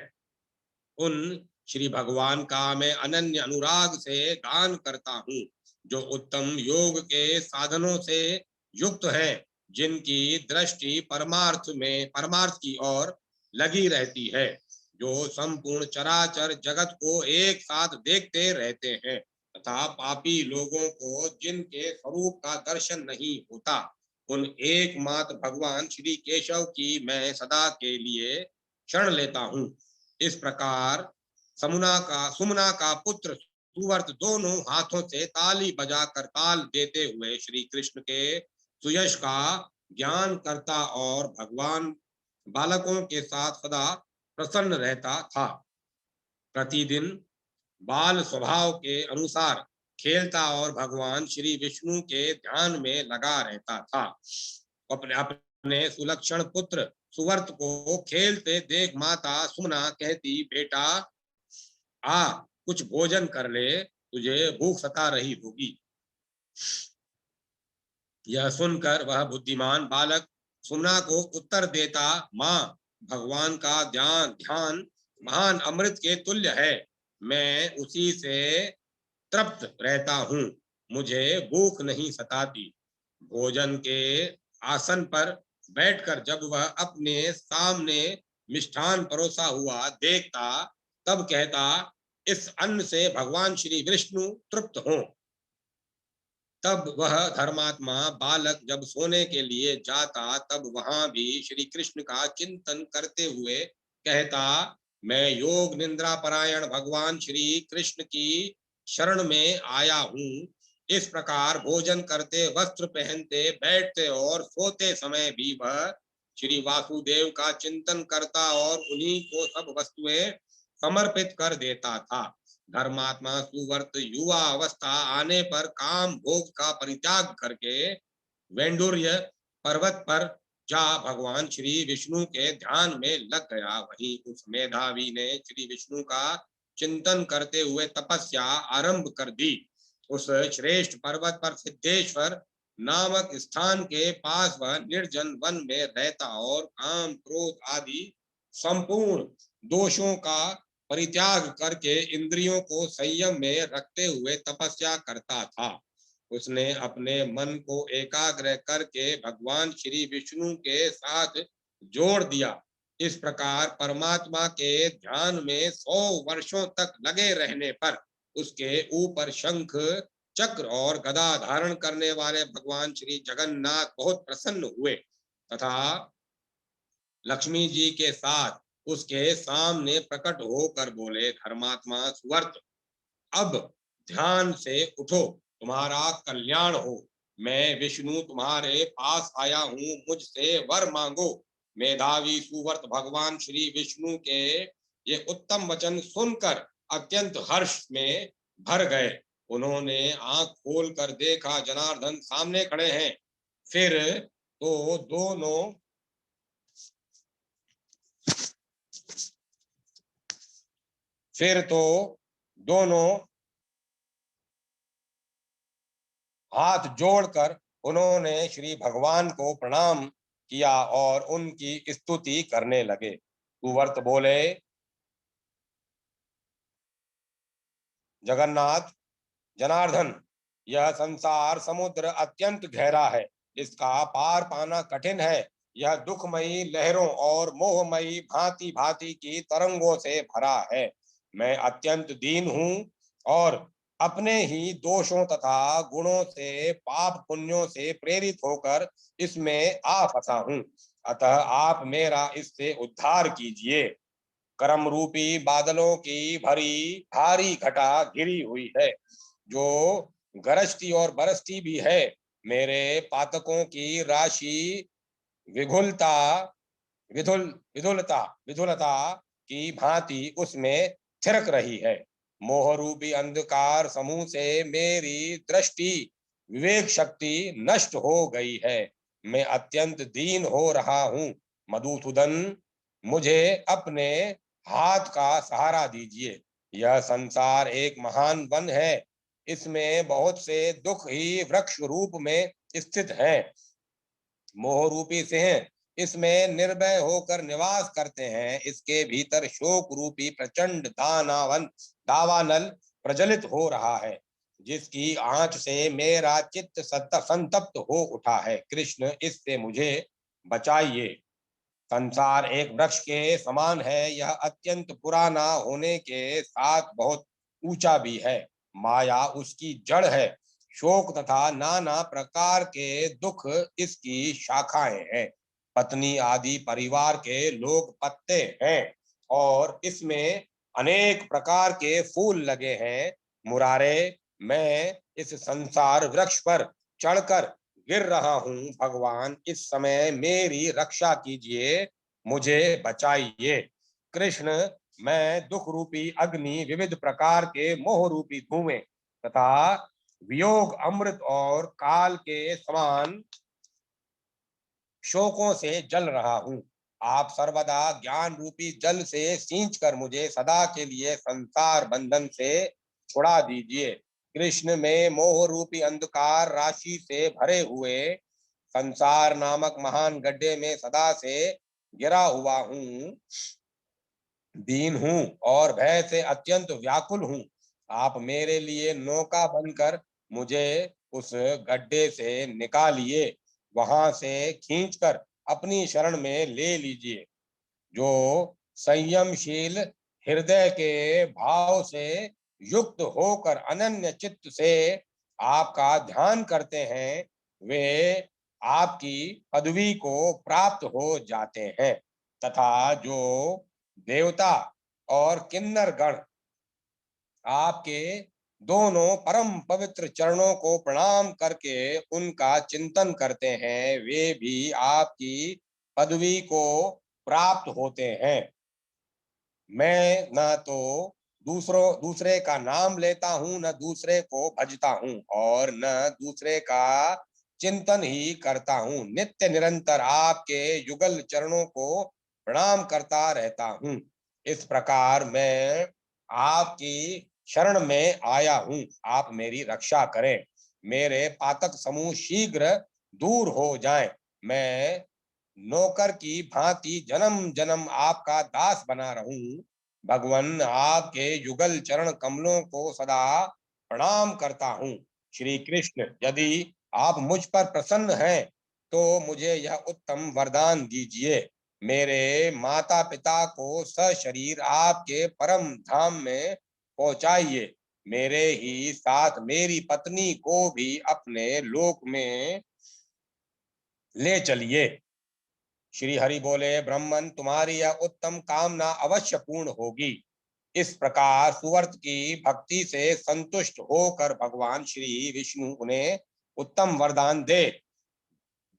उन श्री भगवान का मैं अनन्य अनुराग से गान करता हूँ, जो उत्तम योग के साधनों से युक्त है, जिनकी दृष्टि परमार्थ की ओर लगी रहती है, जो संपूर्ण चराचर जगत को एक साथ देखते रहते हैं तथा पापी लोगों को जिनके स्वरूप का दर्शन नहीं होता, उन एकमात्र भगवान श्री केशव की मैं सदा के लिए शरण लेता हूँ। इस प्रकार सुमना का पुत्र सुवर्त दोनों हाथों से ताली बजाकर ताल देते हुए श्री कृष्ण के सुयश का ज्ञान करता और भगवान बालकों के साथ सदा प्रसन्न रहता था। प्रतिदिन बाल स्वभाव के अनुसार खेलता और भगवान श्री विष्णु के ध्यान में लगा रहता था। अपने अपने सुलक्षण पुत्र सुवर्त को खेलते देख माता सुमना कहती, बेटा आ कुछ भोजन कर ले, तुझे भूख सता रही होगी। यह सुनकर वह बुद्धिमान बालक सुमना को उत्तर देता, माँ, भगवान का ध्यान महान अमृत के तुल्य है, मैं उसी से तृप्त रहता हूँ, मुझे भूख नहीं सताती। भोजन के आसन पर बैठकर जब वह अपने सामने मिष्ठान परोसा हुआ देखता, तब कहता, इस अन्न से भगवान श्री विष्णु तृप्त हों। तब वह धर्मात्मा बालक जब सोने के लिए जाता, तब वहां भी श्री कृष्ण का चिंतन करते हुए कहता, मैं योग निद्रा परायण भगवान श्री कृष्ण की शरण में आया हूँ। इस प्रकार भोजन करते, वस्त्र पहनते, बैठते और सोते समय भी वह श्री वासुदेव का चिंतन करता और उन्हीं को सब वस्तुएं समर्पित कर देता था। धर्मात्मा सुवर्त युवा अवस्था आने पर काम भोग का परित्याग करके वेंडुर्य पर्वत पर जा भगवान श्री विष्णु के ध्यान में लग गया। वहीं उस मेधावी ने श्री विष्णु का चिंतन करते हुए तपस्या आरंभ कर दी। उस श्रेष्ठ पर्वत पर सिद्धेश्वर नामक स्थान के पास वह निर्जन वन में रहता और काम क्रोध आदि संपूर्ण दोषों का परित्याग करके इंद्रियों को संयम में रखते हुए तपस्या करता था। उसने अपने मन को एकाग्र करके भगवान श्री विष्णु के साथ जोड़ दिया। इस प्रकार परमात्मा के ध्यान में 100 वर्षों तक लगे रहने पर उसके ऊपर शंख चक्र और गदा धारण करने वाले भगवान श्री जगन्नाथ बहुत प्रसन्न हुए तथा लक्ष्मी जी के साथ उसके सामने प्रकट होकर बोले, धर्मात्मा सुवर्त, अब ध्यान से उठो, तुम्हारा कल्याण हो। मैं विष्णु तुम्हारे पास आया हूँ, मुझसे वर मांगो। मेधावी सुवर्त भगवान श्री विष्णु के ये उत्तम वचन सुनकर अत्यंत हर्ष में भर गए। उन्होंने आंख खोलकर देखा, जनार्दन सामने खड़े हैं। फिर तो दोनों हाथ जोड़कर उन्होंने श्री भगवान को प्रणाम किया और उनकी स्तुति करने लगे। सुवर्त बोले, जगन्नाथ, जनार्दन, यह संसार समुद्र अत्यंत गहरा है, इसका पार पाना कठिन है। यह दुखमयी लहरों और मोहमयी भांति भांति की तरंगों से भरा है। मैं अत्यंत दीन हूँ और अपने ही दोषों तथा गुणों से पाप पुण्यों से प्रेरित होकर इसमें आ फंसा हूँ। अतः आप मेरा इससे उद्धार कीजिए। कर्म रूपी बादलों की भरी भारी घटा घिरी हुई है, जो गरजती और बरसती भी है। मेरे पातकों की राशि विघुलता विधुलता की भांति उसमें थिरक रही है। मोहरूपी अंधकार समूह से मेरी दृष्टि विवेक शक्ति नष्ट हो गई है। मैं अत्यंत दीन हो रहा हूँ। मधुसूदन, मुझे अपने हाथ का सहारा दीजिए। यह संसार एक महान वन है, इसमें बहुत से दुख ही वृक्ष रूप में स्थित हैं। मोह रूपी सिंह इसमें निर्भय होकर निवास करते हैं। इसके भीतर शोक रूपी प्रचंड दावानल प्रज्वलित हो रहा है, जिसकी आंच से मेरा चित्त संतप्त हो उठा है। कृष्ण, इससे मुझे बचाइए। संसार एक वृक्ष के समान है। यह अत्यंत पुराना होने के साथ बहुत ऊंचा भी है। माया उसकी जड़ है। शोक तथा नाना प्रकार के दुख इसकी शाखाएं हैं। पत्नी आदि परिवार के लोग पत्ते हैं और इसमें अनेक प्रकार के फूल लगे हैं। मुरारे, मैं इस संसार वृक्ष पर चढ़कर गिर रहा हूँ। भगवान, इस समय मेरी रक्षा कीजिए, मुझे बचाइए। कृष्ण, मैं दुख रूपी अग्नि, विविध प्रकार के मोह रूपी धुएं तथा वियोग अमृत और काल के समान शोकों से जल रहा हूँ। आप सर्वदा ज्ञान रूपी जल से सींच कर मुझे सदा के लिए संसार बंधन से छुड़ा दीजिए। कृष्ण, में मोह रूपी अंधकार राशि से भरे हुए संसार नामक महान गड्ढे में सदा से गिरा हुआ हूँ। दीन हूँ और भय से अत्यंत व्याकुल हूँ। आप मेरे लिए नौका बनकर मुझे उस गड्ढे से निकालिए, वहां से खींचकर अपनी शरण में ले लीजिए। जो संयमशील हृदय के भाव से युक्त होकर अनन्य चित्त से आपका ध्यान करते हैं, वे आपकी पदवी को प्राप्त हो जाते हैं। तथा जो देवता और किन्नर गण आपके दोनों परम पवित्र चरणों को प्रणाम करके उनका चिंतन करते हैं, वे भी आपकी पदवी को प्राप्त होते हैं। मैं न तो दूसरे का नाम लेता हूँ, न दूसरे को भजता हूँ और न दूसरे का चिंतन ही करता हूँ। नित्य निरंतर आपके युगल चरणों को प्रणाम करता रहता हूँ। इस प्रकार मैं आपकी शरण में आया हूँ। आप मेरी रक्षा करें। मेरे पातक समूह शीघ्र दूर हो जाएं। मैं नौकर की भांति जन्म जन्म आपका दास बना रहूं। भगवान, आपके युगल चरण कमलों को सदा प्रणाम करता हूँ। श्री कृष्ण, यदि आप मुझ पर प्रसन्न हैं तो मुझे यह उत्तम वरदान दीजिए। मेरे माता पिता को सशरीर आपके परम धाम में पहुंचाइए। मेरे ही साथ मेरी पत्नी को भी अपने लोक में ले चलिए। श्री हरि बोले, ब्रह्मन, तुम्हारी यह उत्तम कामना अवश्य पूर्ण होगी। इस प्रकार सुवर्त की भक्ति से संतुष्ट होकर भगवान श्री विष्णु उन्हें उत्तम वरदान दे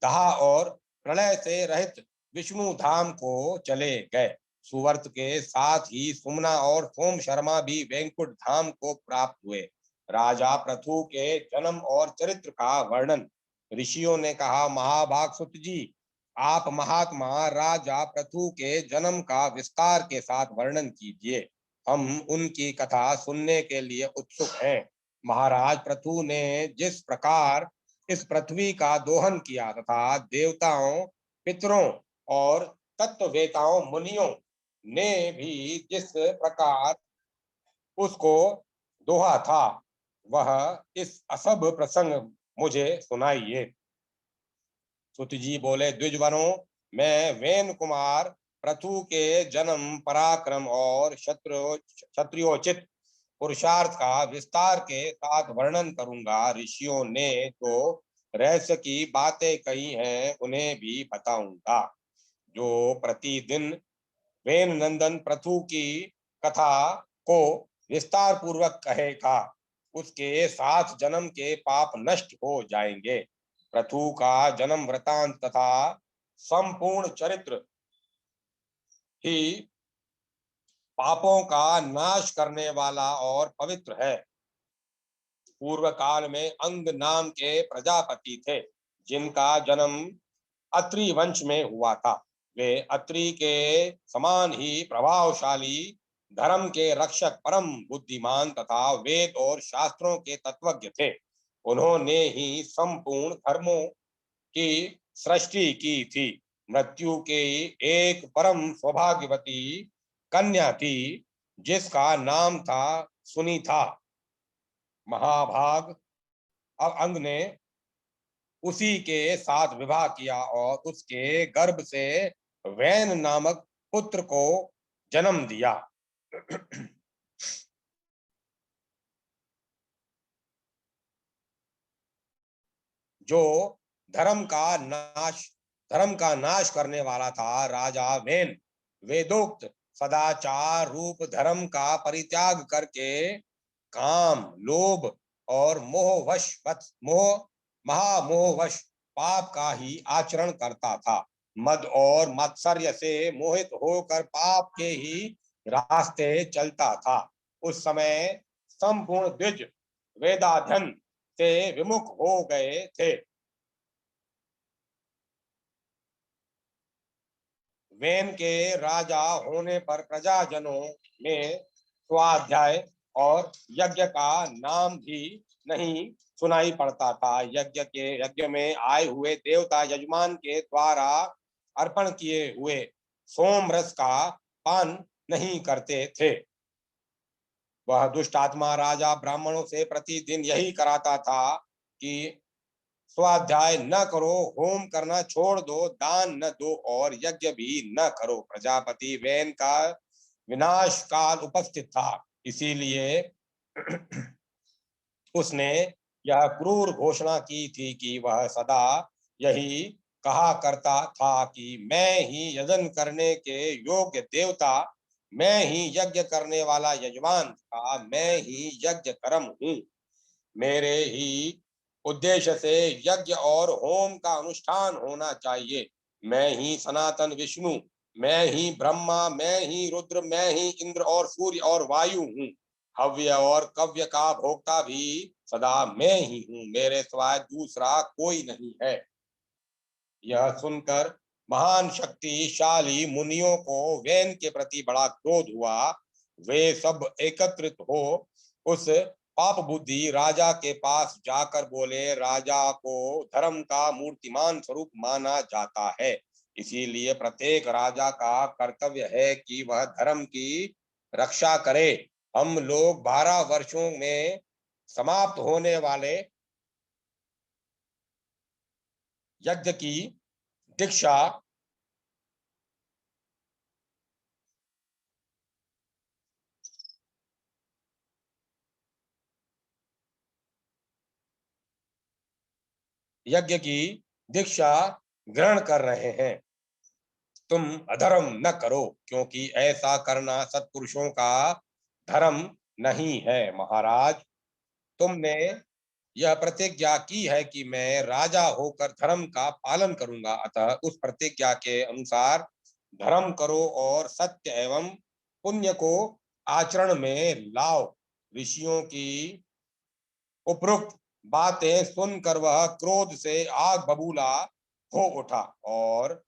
दहा और प्रलय से रहित विष्णु धाम को चले गए। सुवर्त के साथ ही सुमना और सोम शर्मा भी वैंकुट धाम को प्राप्त हुए। राजा पृथु के जन्म और चरित्र का वर्णन। ऋषियों ने कहा, महाभाग सुत जी, आप महात्मा राजा पृथु के जन्म का विस्तार के साथ वर्णन कीजिए। हम उनकी कथा सुनने के लिए उत्सुक हैं। महाराज पृथु ने जिस प्रकार इस पृथ्वी का दोहन किया तथा देवताओं, पितरों और तत्ववेताओं मुनियों ने भी जिस प्रकार उसको दोहा था, वह इस असभ प्रसंग मुझे सुनाइए। सुत जी बोले, द्विजवरों, मैं वेन कुमार पृथु के जन्म, पराक्रम और क्षत्रियोचित पुरुषार्थ का विस्तार के साथ वर्णन करूंगा। ऋषियों ने जो रहस्य की बातें कही हैं उन्हें भी बताऊंगा। जो प्रतिदिन वेन नंदन पृथु की कथा को विस्तार पूर्वक कहेगा, उसके 7 जन्म के पाप नष्ट हो जाएंगे। पृथु का जन्म वृतांत तथा संपूर्ण चरित्र ही पापों का नाश करने वाला और पवित्र है। पूर्व काल में अंग नाम के प्रजापति थे, जिनका जन्म अत्रि वंश में हुआ था। वे अत्रि के समान ही प्रभावशाली धर्म के रक्षक परम बुद्धिमान तथा वेद और शास्त्रों के तत्वज्ञ थे। उन्होंने ही संपूर्ण धर्मों की सृष्टि की थी। मृत्यु के एक परम सौभाग्यवती कन्या थी जिसका नाम था सुनीता। महाभाग अब अंग ने उसी के साथ विवाह किया और उसके गर्भ से वैन नामक पुत्र को जन्म दिया। जो धर्म का नाश धर्म का नाश करने वाला था। राजा वेन वेदोक्त सदाचार रूप धर्म का परित्याग करके काम, लोभ और महामोहवश पाप का ही आचरण करता था। मद और मत्सर्य से मोहित होकर पाप के ही रास्ते चलता था। उस समय संपूर्ण द्विज वेदाध्ययन से विमुख हो गए थे। वेन के राजा होने पर प्रजाजनों में स्वाध्याय और यज्ञ का नाम भी नहीं सुनाई पड़ता था। यज्ञ में आए हुए देवता यजमान के द्वारा अर्पण किए हुए सोम रस का पान नहीं करते थे। वह दुष्ट आत्मा राजा ब्राह्मणों से प्रतिदिन यही कराता था कि स्वाध्याय न करो, होम करना छोड़ दो, दान न दो और यज्ञ भी न करो। प्रजापति वेन का विनाश काल उपस्थित था, इसीलिए उसने यह क्रूर घोषणा की थी कि वह सदा यही कहा करता था कि मैं ही यजन करने के योग्य देवता, मैं ही यज्ञ करने वाला यजमान था, मैं ही यज्ञ कर्म हूँ। मेरे ही उद्देश्य से यज्ञ और होम का अनुष्ठान होना चाहिए। मैं ही सनातन विष्णु, मैं ही ब्रह्मा, मैं ही रुद्र, मैं ही इंद्र और सूर्य और वायु हूँ। हव्य और कव्य का भोक्ता भी सदा मैं ही हूँ, मेरे सिवाय दूसरा कोई नहीं है। यह सुनकर महान शक्तिशाली मुनियों को वैन के प्रति बड़ा क्रोध हुआ। वे सब एकत्रित हो उस पाप बुद्धि राजा के पास जाकर बोले, राजा को धर्म का मूर्तिमान स्वरूप माना जाता है, इसीलिए प्रत्येक राजा का कर्तव्य है कि वह धर्म की रक्षा करे। हम लोग 12 वर्षों में समाप्त होने वाले यज्ञ की दीक्षा यज्ञ की दीक्षा ग्रहण कर रहे हैं। तुम अधर्म न करो, क्योंकि ऐसा करना सत्पुरुषों का धर्म नहीं है। महाराज, तुमने यह प्रतिज्ञा की है कि मैं राजा होकर धर्म का पालन करूंगा, अतः उस प्रतिज्ञा के अनुसार धर्म करो और सत्य एवं पुण्य को आचरण में लाओ। ऋषियों की उपरोक्त बातें सुनकर वह क्रोध से आग बबूला हो उठा और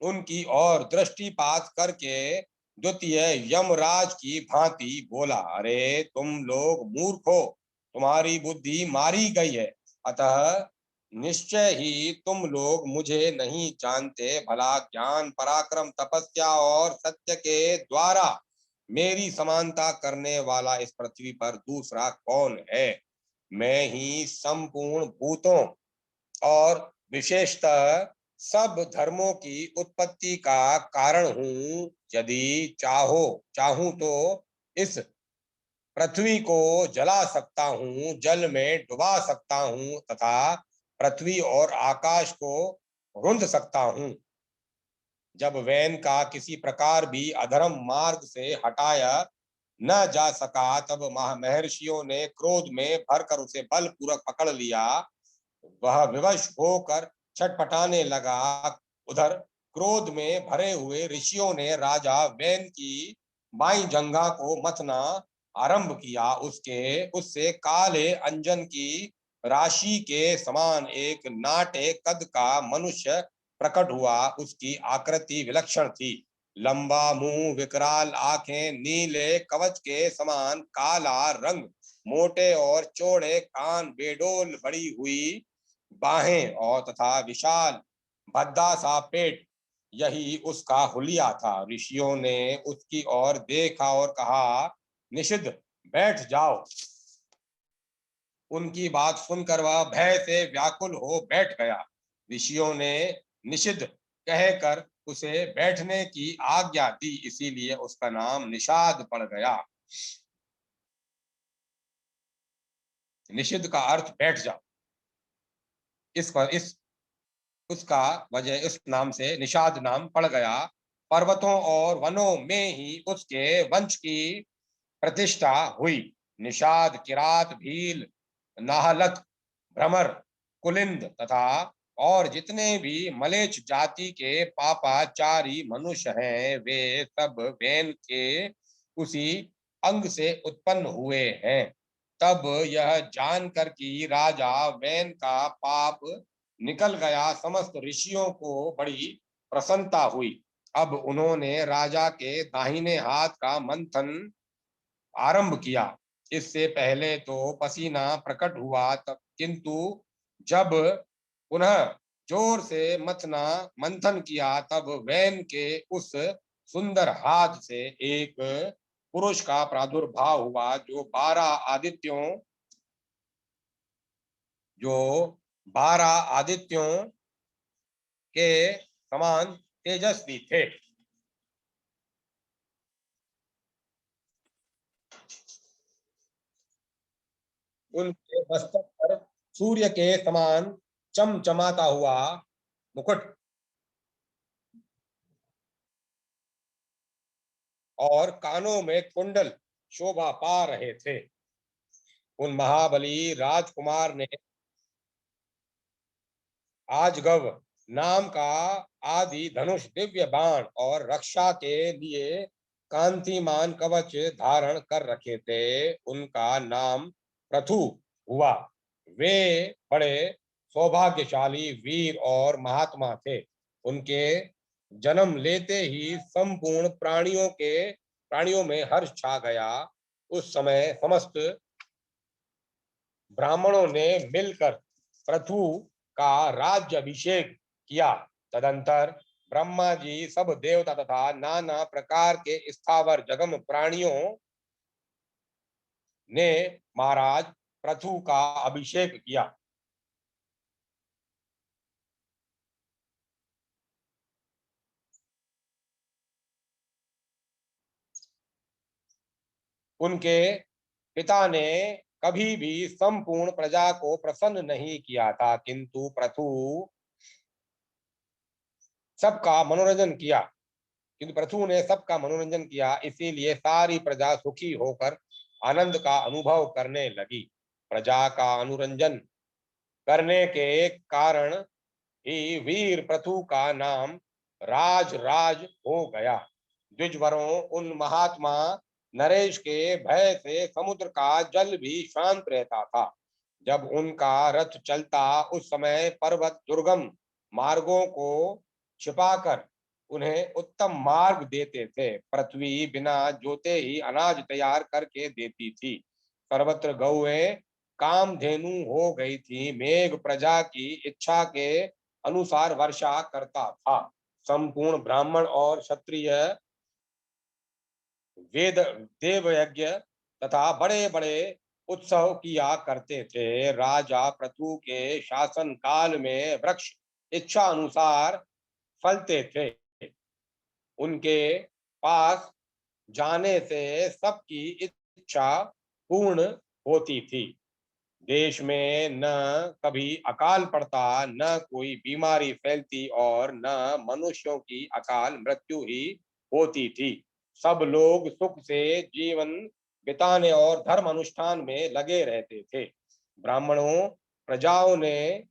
उनकी ओर दृष्टिपात करके द्वितीय यमराज की भांति बोला, अरे तुम लोग मूर्ख हो, तुम्हारी बुद्धि मारी गई है, अतः निश्चय ही तुम लोग मुझे नहीं जानते। भला ज्ञान, पराक्रम, तपस्या और सत्य के द्वारा मेरी समानता करने वाला इस पृथ्वी पर दूसरा कौन है? मैं ही संपूर्ण भूतों और विशेषतः सब धर्मों की उत्पत्ति का कारण हूँ। यदि चाहूं तो इस पृथ्वी को जला सकता हूँ, जल में डुबा सकता हूँ तथा पृथ्वी और आकाश को रुंध सकता हूँ। जब वैन का किसी प्रकार भी अधर्म मार्ग से हटाया न जा सका, तब महर्षियों ने क्रोध में भरकर उसे बलपूर्वक पकड़ लिया। वह विवश होकर छटपटाने लगा। उधर क्रोध में भरे हुए ऋषियों ने राजा वैन की बाई जंघा को मथना आरंभ किया। उससे काले अंजन की राशि के समान एक नाटे कद का मनुष्य प्रकट हुआ। उसकी आकृति विलक्षण थी, लंबा मुंह, विकराल आंखें, नीले कवच के समान काला रंग, मोटे और चौड़े कान, बेडोल बड़ी हुई बाहें और तथा विशाल भद्दा सा पेट, यही उसका हुलिया था। ऋषियों ने उसकी ओर देखा और कहा, निषिद्ध बैठ जाओ। उनकी बात सुनकर वह भय से व्याकुल हो बैठ गया। ऋषियों ने निषिद्ध कहकर उसे बैठने की आज्ञा दी, इसीलिए उसका नाम निषाद पड़ गया। निषिद्ध का अर्थ बैठ जाओ। इस उसका वजह इस नाम से निषाद नाम पड़ गया। पर्वतों और वनों में ही उसके वंश की प्रतिष्ठा हुई। निषाद, किरात, भील, नाहलक, भ्रमर, कुलिंद तथा और जितने भी मलेच्छ जाति के पापाचारी मनुष्य हैं, वे सब वैन के उसी अंग से उत्पन्न हुए हैं। तब यह जानकर कि राजा वैन का पाप निकल गया, समस्त ऋषियों को बड़ी प्रसन्नता हुई। अब उन्होंने राजा के दाहिने हाथ का मंथन आरंभ किया। इससे पहले तो पसीना प्रकट हुआ, तब किंतु जब पुनः जोर से मंथन किया, तब वैन के उस सुंदर हाथ से एक पुरुष का प्रादुर्भाव हुआ, जो 12 आदित्यों के समान तेजस्वी थे। उनके मस्तक पर सूर्य के समान चमचमाता हुआ मुकुट और कानों में कुंडल शोभा पा रहे थे। उन महाबली राजकुमार ने आजगव नाम का आदि धनुष, दिव्य बाण और रक्षा के लिए कांतिमान कवच धारण कर रखे थे। उनका नाम पृथु हुआ। वे बड़े सौभाग्यशाली वीर और महात्मा थे। उनके जन्म लेते ही संपूर्ण प्राणियों में हर्ष छा गया। उस समय समस्त ब्राह्मणों ने मिलकर पृथु का राज्य अभिषेक किया। तदंतर ब्रह्मा जी, सब देवता तथा नाना प्रकार के स्थावर जगम प्राणियों ने महाराज पृथु का अभिषेक किया। उनके पिता ने कभी भी संपूर्ण प्रजा को प्रसन्न नहीं किया था, किंतु पृथु सबका मनोरंजन किया किंतु पृथु ने सबका मनोरंजन किया, इसीलिए सारी प्रजा सुखी होकर आनंद का अनुभव करने लगी। प्रजा का अनुरंजन करने के कारण ही वीर पृथु का नाम राज राज हो गया। द्विजवरों, उन महात्मा नरेश के भय से समुद्र का जल भी शांत रहता था। जब उनका रथ चलता, उस समय पर्वत दुर्गम मार्गों को छिपाकर उन्हें उत्तम मार्ग देते थे। पृथ्वी बिना जोते ही अनाज तैयार करके देती थी। सर्वत्र गौएं कामधेनु हो गई थी। मेघ प्रजा की इच्छा के अनुसार वर्षा करता था। संपूर्ण ब्राह्मण और क्षत्रिय वेद देव यज्ञ तथा बड़े बड़े उत्सव किया करते थे। राजा पृथु के शासन काल में वृक्ष इच्छा अनुसार फलते थे। उनके पास जाने से सबकी इच्छा पूर्ण होती थी। देश में न कभी अकाल पड़ता, न कोई बीमारी फैलती और न मनुष्यों की अकाल मृत्यु ही होती थी। सब लोग सुख से जीवन बिताने और धर्म अनुष्ठान में लगे रहते थे। ब्राह्मणों प्रजाओं ने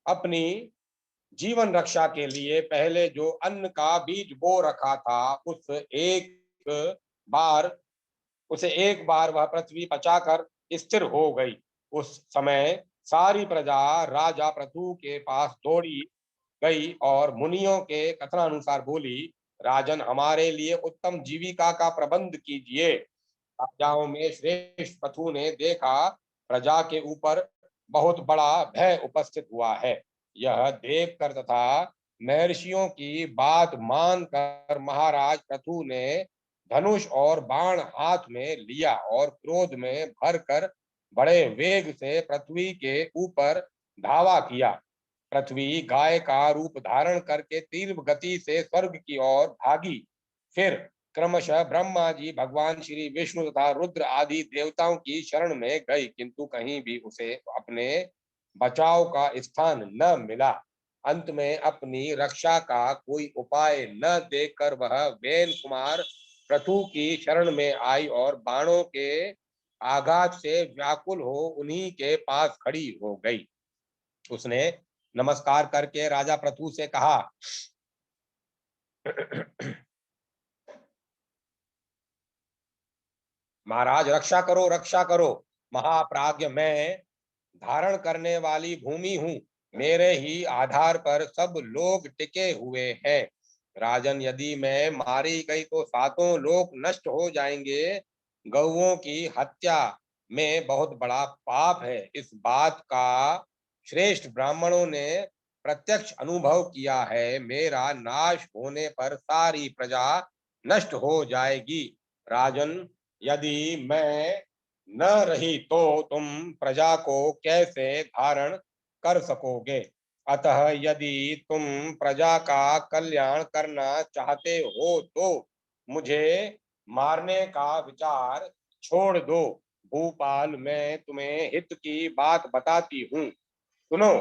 अपनी जीवन रक्षा के लिए पहले जो अन्न का बीज बो रखा था, बार उसे एक बार वह पृथ्वी पचाकर स्थिर हो गई। उस समय सारी प्रजा राजा पृथु के पास दौड़ी गई और मुनियों के कथनानुसार बोली, राजन, हमारे लिए उत्तम जीविका का प्रबंध कीजिए। राजाओं में श्रेष्ठ पृथु ने देखा प्रजा के ऊपर बहुत बड़ा भय उपस्थित हुआ है। यह देखकर तथा महर्षियों की बात मानकर महाराज पृथु ने धनुष और बाण हाथ में लिया और क्रोध में भरकर बड़े वेग से पृथ्वी के ऊपर धावा किया। पृथ्वी गाय का रूप धारण करके तीव्र गति से स्वर्ग की ओर भागी। फिर क्रमशः ब्रह्मा जी, भगवान श्री विष्णु तथा रुद्र आदि देवताओं की शरण में गई, किंतु कहीं भी उसे अपने बचाव का स्थान न मिला। अंत में अपनी रक्षा का कोई उपाय न देखकर वह वेन कुमार पृथु की शरण में आई और बाणों के आघात से व्याकुल हो उन्हीं के पास खड़ी हो गई। उसने नमस्कार करके राजा पृथु से कहा, महाराज, रक्षा करो, रक्षा करो। महाप्राज्ञ मैं धारण करने वाली भूमि हूँ। मेरे ही आधार पर सब लोग टिके हुए हैं। राजन, यदि मैं मारी गई तो सातों लोग नष्ट हो जाएंगे। गौओं की हत्या में बहुत बड़ा पाप है। इस बात का श्रेष्ठ ब्राह्मणों ने प्रत्यक्ष अनुभव किया है। मेरा नाश होने पर सारी प्रजा नष्ट हो जाएगी। राजन, यदि मैं न रही तो तुम प्रजा को कैसे धारण कर सकोगे? अतः यदि तुम प्रजा का कल्याण करना चाहते हो तो मुझे मारने का विचार छोड़ दो। भूपाल, मैं तुम्हें हित की बात बताती हूँ, सुनो।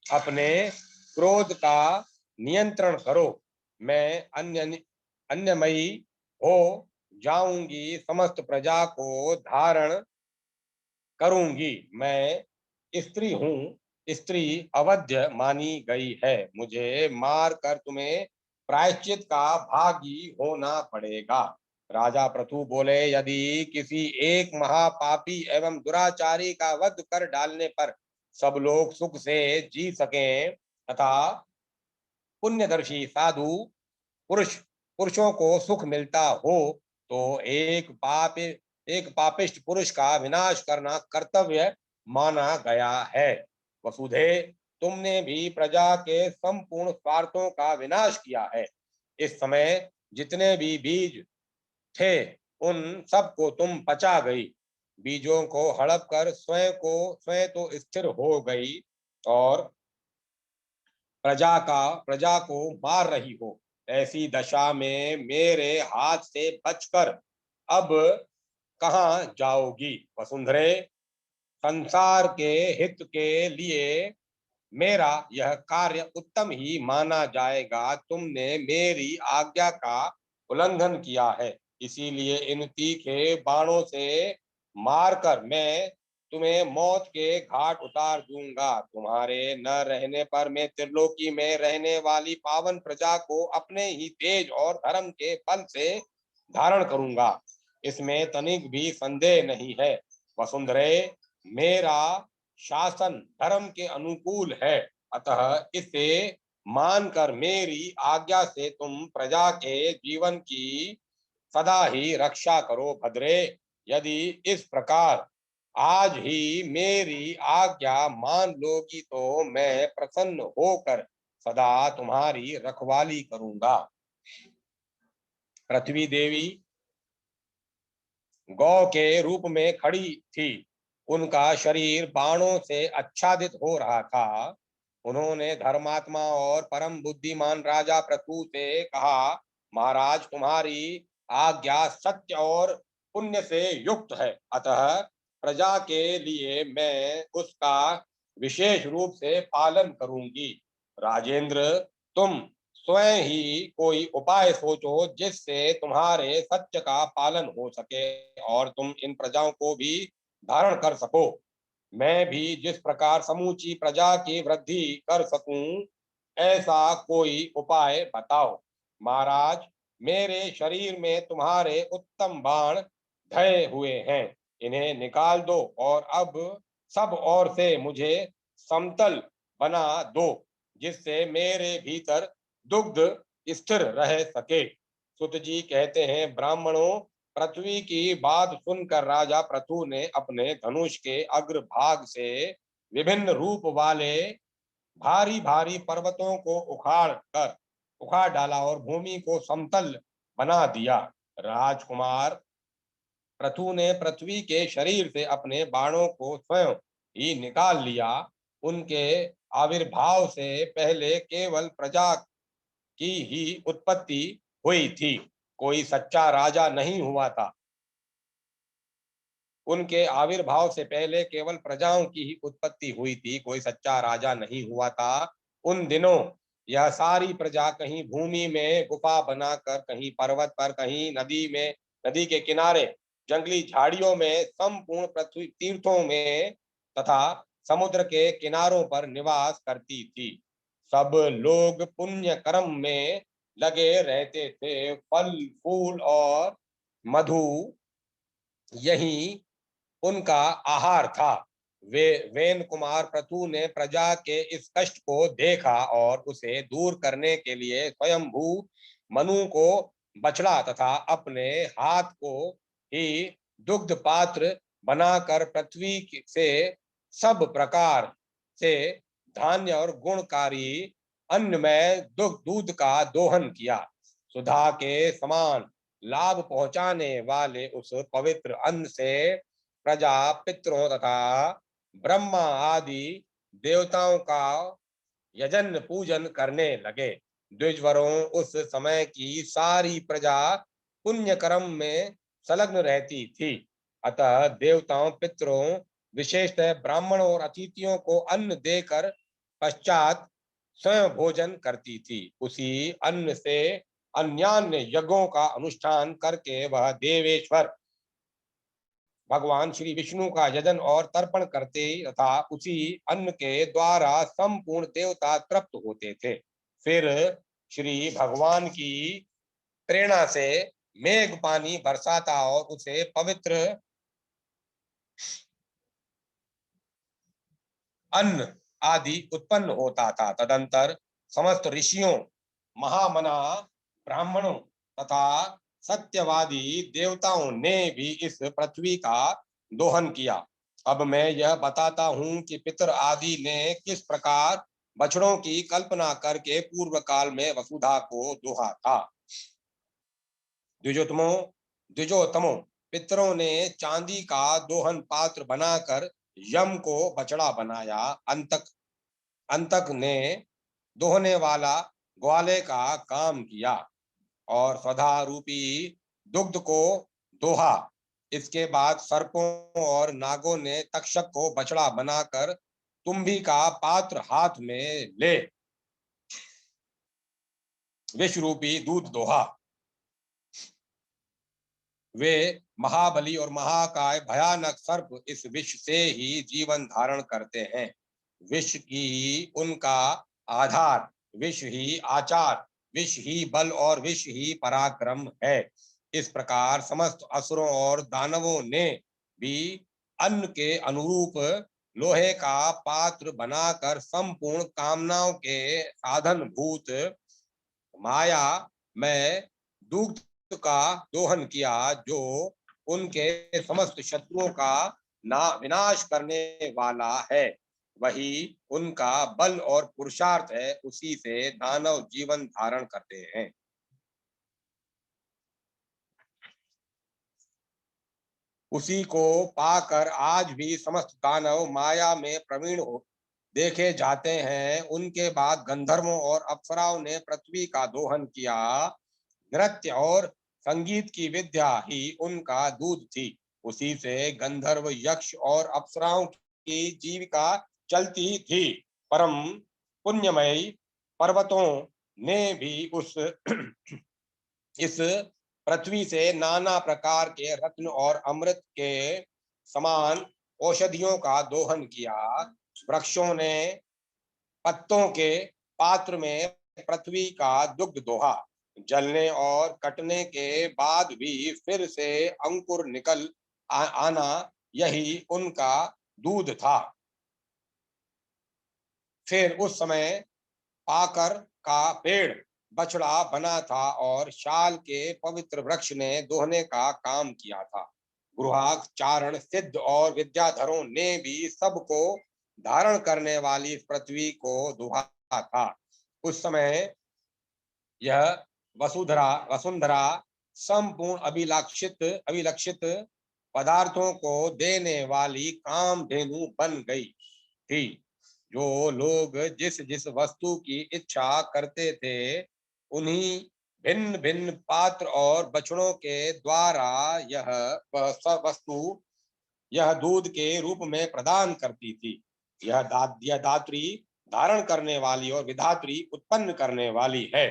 अपने क्रोध का नियंत्रण करो। मैं अन्यमयी हो जाऊंगी, समस्त प्रजा को धारण करूंगी। मैं स्त्री हूँ, स्त्री अवध्य मानी गई है। मुझे मार कर तुम्हें प्रायश्चित का भागी होना पड़ेगा। राजा पृथु बोले, यदि किसी एक महापापी एवं दुराचारी का वध कर डालने पर सब लोग सुख से जी सकें तथा पुण्यदर्शी साधु पुरुषों को सुख मिलता हो, तो एक पापिष्ट पुरुष का विनाश करना कर्तव्य माना गया है। वसुधे, तुमने भी प्रजा के संपूर्ण स्वार्थों का विनाश किया है। इस समय जितने भी बीज थे उन सबको तुम पचा गई। बीजों को हड़प कर स्वयं तो स्थिर हो गई और प्रजा को मार रही हो। ऐसी दशा में मेरे हाथ से बचकर अब कहाँ जाओगी? वसुंधरे, संसार के हित के लिए मेरा यह कार्य उत्तम ही माना जाएगा। तुमने मेरी आज्ञा का उल्लंघन किया है, इसीलिए इन तीखे बाणों से मारकर मैं तुम्हें मौत के घाट उतार दूंगा। तुम्हारे न रहने पर मैं त्रिलोकी में रहने वाली पावन प्रजा को अपने ही तेज और धर्म के बल से धारण करूंगा, इसमें तनिक भी संदेह नहीं है। वसुंधरे, मेरा शासन धर्म के अनुकूल है, अतः इसे मानकर मेरी आज्ञा से तुम प्रजा के जीवन की सदा ही रक्षा करो। भद्रे, यदि इस प्रकार आज ही मेरी आज्ञा मान लोगी तो मैं प्रसन्न होकर सदा तुम्हारी रखवाली करूंगा। पृथ्वी देवी गौ के रूप में खड़ी थी। उनका शरीर बाणों से आच्छादित हो रहा था। उन्होंने धर्मात्मा और परम बुद्धिमान राजा पृथु से कहा, महाराज, तुम्हारी आज्ञा सत्य और पुण्य से युक्त है, अतः प्रजा के लिए मैं उसका विशेष रूप से पालन करूंगी। राजेंद्र, तुम स्वयं ही कोई उपाय सोचो जिससे तुम्हारे सत्य का पालन हो सके और तुम इन प्रजाओं को भी धारण कर सको। मैं भी जिस प्रकार समूची प्रजा की वृद्धि कर सकूं, ऐसा कोई उपाय बताओ। महाराज, मेरे शरीर में तुम्हारे उत्तम बाण धये हुए हैं, इन्हें निकाल दो और अब सब ओर से मुझे समतल बना दो, जिससे मेरे भीतर दुग्ध स्थिर रह सके। सुत जी कहते हैं, ब्राह्मणों, पृथ्वी की बात सुनकर राजा पृथु ने अपने धनुष के अग्रभाग से विभिन्न रूप वाले भारी भारी पर्वतों को उखाड़ डाला और भूमि को समतल बना दिया। राजकुमार पृथु ने पृथ्वी के शरीर से अपने बाणों को स्वयं ही निकाल लिया। उनके आविर्भाव से पहले केवल प्रजा की ही उत्पत्ति हुई थी, कोई सच्चा राजा नहीं हुआ था। उनके आविर्भाव से पहले केवल प्रजाओं की ही उत्पत्ति हुई थी, कोई सच्चा राजा नहीं हुआ था। उन दिनों यह सारी प्रजा कहीं भूमि में गुफा बनाकर, कहीं पर्वत पर, कहीं नदी में, नदी के किनारे, जंगली झाड़ियों में, संपूर्ण पृथ्वी तीर्थों में तथा समुद्र के किनारों पर निवास करती थी। सब लोग पुण्य कर्म में लगे रहते थे। फल फूल और मधु यही उनका आहार था। वे वेन कुमार पृथु ने प्रजा के इस कष्ट को देखा और उसे दूर करने के लिए स्वयंभू मनु को बछड़ा तथा अपने हाथ को ही दुग्ध पात्र बनाकर पृथ्वी से सब प्रकार से धान्य और गुणकारी अन्नमय दूध का दोहन किया। सुधा के समान लाभ पहुंचाने वाले उस पवित्र अन्न से प्रजा पितरों तथा ब्रह्मा आदि देवताओं का यजन पूजन करने लगे। द्विजवरों, उस समय की सारी प्रजा पुण्य कर्म में संलग्न रहती थी। अतः देवताओं, पितरों, विशेषतः ब्राह्मणों और अतिथियों को अन्न देकर पश्चात स्वयं भोजन करती थी। उसी अन्न से अन्यान्य यज्ञों का अनुष्ठान करके वह देवेश्वर भगवान श्री विष्णु का यजन और तर्पण करते तथा उसी अन्न के द्वारा संपूर्ण देवता तृप्त होते थे। फिर श्री भगवान की प्रेरणा से मेघ पानी बरसाता और उसे पवित्र अन्न आदि उत्पन्न होता था। तदंतर समस्त ऋषियों, महामना ब्राह्मणों तथा सत्यवादी देवताओं ने भी इस पृथ्वी का दोहन किया। अब मैं यह बताता हूं कि पितर आदि ने किस प्रकार बछड़ों की कल्पना करके पूर्व काल में वसुधा को दोहा था। द्विजोतमो, पितरों ने चांदी का दोहन पात्र बनाकर यम को बछड़ा बनाया। अंतक ने दोहने वाला ग्वाले का काम किया और स्वधा रूपी दुग्ध को दोहा। इसके बाद सर्पों और नागों ने तक्षक को बछड़ा बनाकर तुम्भी का पात्र हाथ में ले विष रूपी दूध दोहा। वे महाबली और महाकाय भयानक सर्प इस विष से ही जीवन धारण करते हैं। विष ही उनका आधार, विष ही आचार, विष ही बल और विष ही पराक्रम है। इस प्रकार समस्त असुरों और दानवों ने भी अन्न के अनुरूप लोहे का पात्र बनाकर संपूर्ण कामनाओं के साधन भूत माया में दुग्ध का दोहन किया, जो उनके समस्त शत्रुओं का विनाश करने वाला है। वही उनका बल और पुरुषार्थ है, उसी से दानव जीवन धारण करते हैं। उसी को पाकर आज भी समस्त दानव माया में प्रवीण हो देखे जाते हैं। उनके बाद गंधर्वों और अप्सराओं ने पृथ्वी का दोहन किया। नृत्य और संगीत की विद्या ही उनका दूध थी। उसी से गंधर्व, यक्ष और अप्सराओं की जीविका चलती थी। परम पुण्यमयी पर्वतों ने भी इस पृथ्वी से नाना प्रकार के रत्न और अमृत के समान औषधियों का दोहन किया। वृक्षों ने पत्तों के पात्र में पृथ्वी का दुग्ध दोहा। जलने और कटने के बाद भी फिर से अंकुर निकल आना यही उनका दूध था। फिर उस समय पाकर का पेड़ बछड़ा बना था और शाल के पवित्र वृक्ष ने दोहने का काम किया था। गृहाक चारण सिद्ध और विद्याधरों ने भी सबको धारण करने वाली इस पृथ्वी को दुहा था। उस समय यह वसुधरा वसुंधरा संपूर्ण अभिलक्षित पदार्थों को देने वाली कामधेनु बन गई थी। जो लोग जिस जिस वस्तु की इच्छा करते थे उन्हीं भिन्न भिन्न पात्र और बछड़ों के द्वारा यह वह सब वस्तु यह दूध के रूप में प्रदान करती थी। यह दात्री धारण करने वाली और विधात्री उत्पन्न करने वाली है।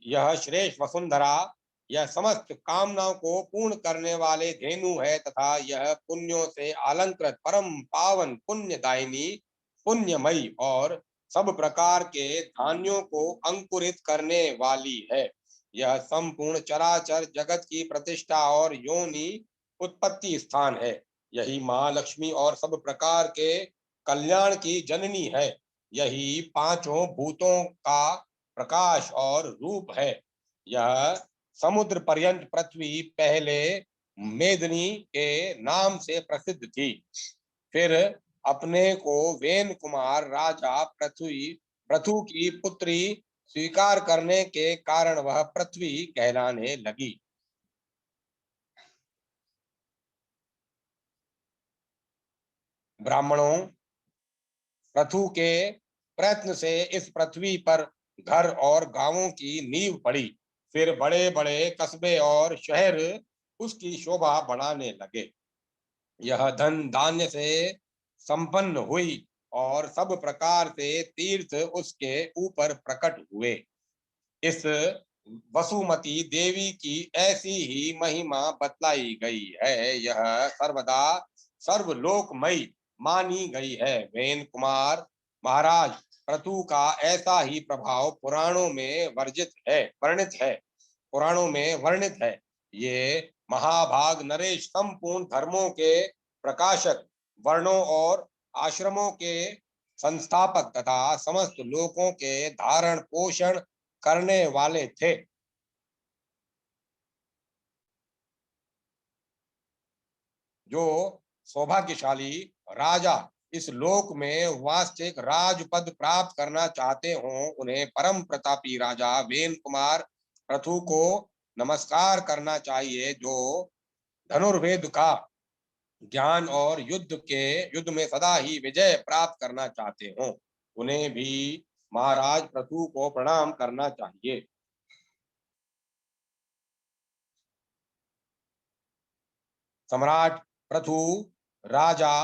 यह श्रेष्ठ वसुंधरा यह समस्त कामनाओं को पूर्ण करने वाले धेनु है तथा यह पुण्यों से अलंकृत परम पावन पुण्यदायिनी पुण्यमयी और सब प्रकार के धान्यों को अंकुरित करने वाली है। यह संपूर्ण चराचर जगत की प्रतिष्ठा और योनि उत्पत्ति स्थान है। यही माँ लक्ष्मी और सब प्रकार के कल्याण की जननी है। यही पांचों भूतों का प्रकाश और रूप है। यह समुद्र पर्यंत पृथ्वी पहले मेदिनी के नाम से प्रसिद्ध थी। फिर अपने को वेन कुमार राजा पृथु की पुत्री स्वीकार करने के कारण वह पृथ्वी कहलाने लगी। ब्राह्मणों, पृथु के प्रयत्न से इस पृथ्वी पर घर और गांवों की नींव पड़ी। फिर बड़े बड़े कस्बे और शहर उसकी शोभा बढ़ाने लगे। यह धन धान्य से संपन्न हुई और सब प्रकार से तीर्थ उसके ऊपर प्रकट हुए। इस वसुमती देवी की ऐसी ही महिमा बतलाई गई है। यह सर्वदा सर्वलोकमयी मानी गई है। वेन कुमार महाराज पृथु का ऐसा ही प्रभाव पुराणों में वर्णित है। ये महाभाग नरेश संपूर्ण धर्मों के प्रकाशक, वर्णों और आश्रमों के संस्थापक तथा समस्त लोकों के धारण पोषण करने वाले थे। जो सौभाग्यशाली राजा इस लोक में वास्तविक राजपद प्राप्त करना चाहते हों उन्हें परम प्रतापी राजा वेन कुमार पृथु को नमस्कार करना चाहिए। जो धनुर्वेद का ज्ञान और युद्ध में सदा ही विजय प्राप्त करना चाहते हों उन्हें भी महाराज पृथु को प्रणाम करना चाहिए। सम्राट पृथु राजा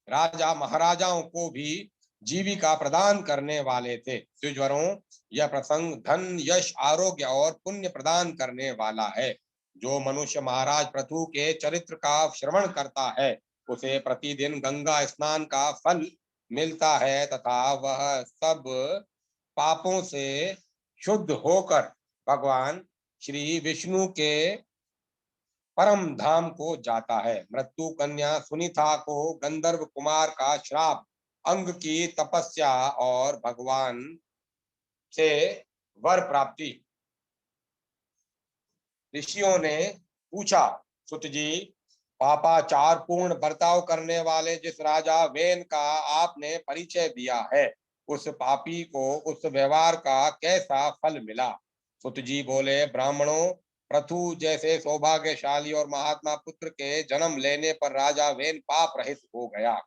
राजा महाराजाओं को भी जीविका प्रदान करने वाले थे। द्विजवरों, यह प्रसंग धन यश आरोग्य और पुण्य प्रदान करने वाला है। जो मनुष्य महाराज पृथु के चरित्र का श्रवण करता है उसे प्रतिदिन गंगा स्नान का फल मिलता है तथा वह सब पापों से शुद्ध होकर भगवान श्री विष्णु के परम धाम को जाता है। मृत्यु कन्या सुनीता को गंधर्व कुमार का श्राप, अंग की तपस्या और भगवान से वर प्राप्ति। ऋषियों ने पूछा, सुत जी, पापाचार पूर्ण बर्ताव करने वाले जिस राजा वेन का आपने परिचय दिया है उस पापी को उस व्यवहार का कैसा फल मिला? सुत जी बोले, ब्राह्मणों, पृथु जैसे सौभाग्यशाली और महात्मा पुत्र के जन्म लेने पर राजा वेन पाप रहित हो गया।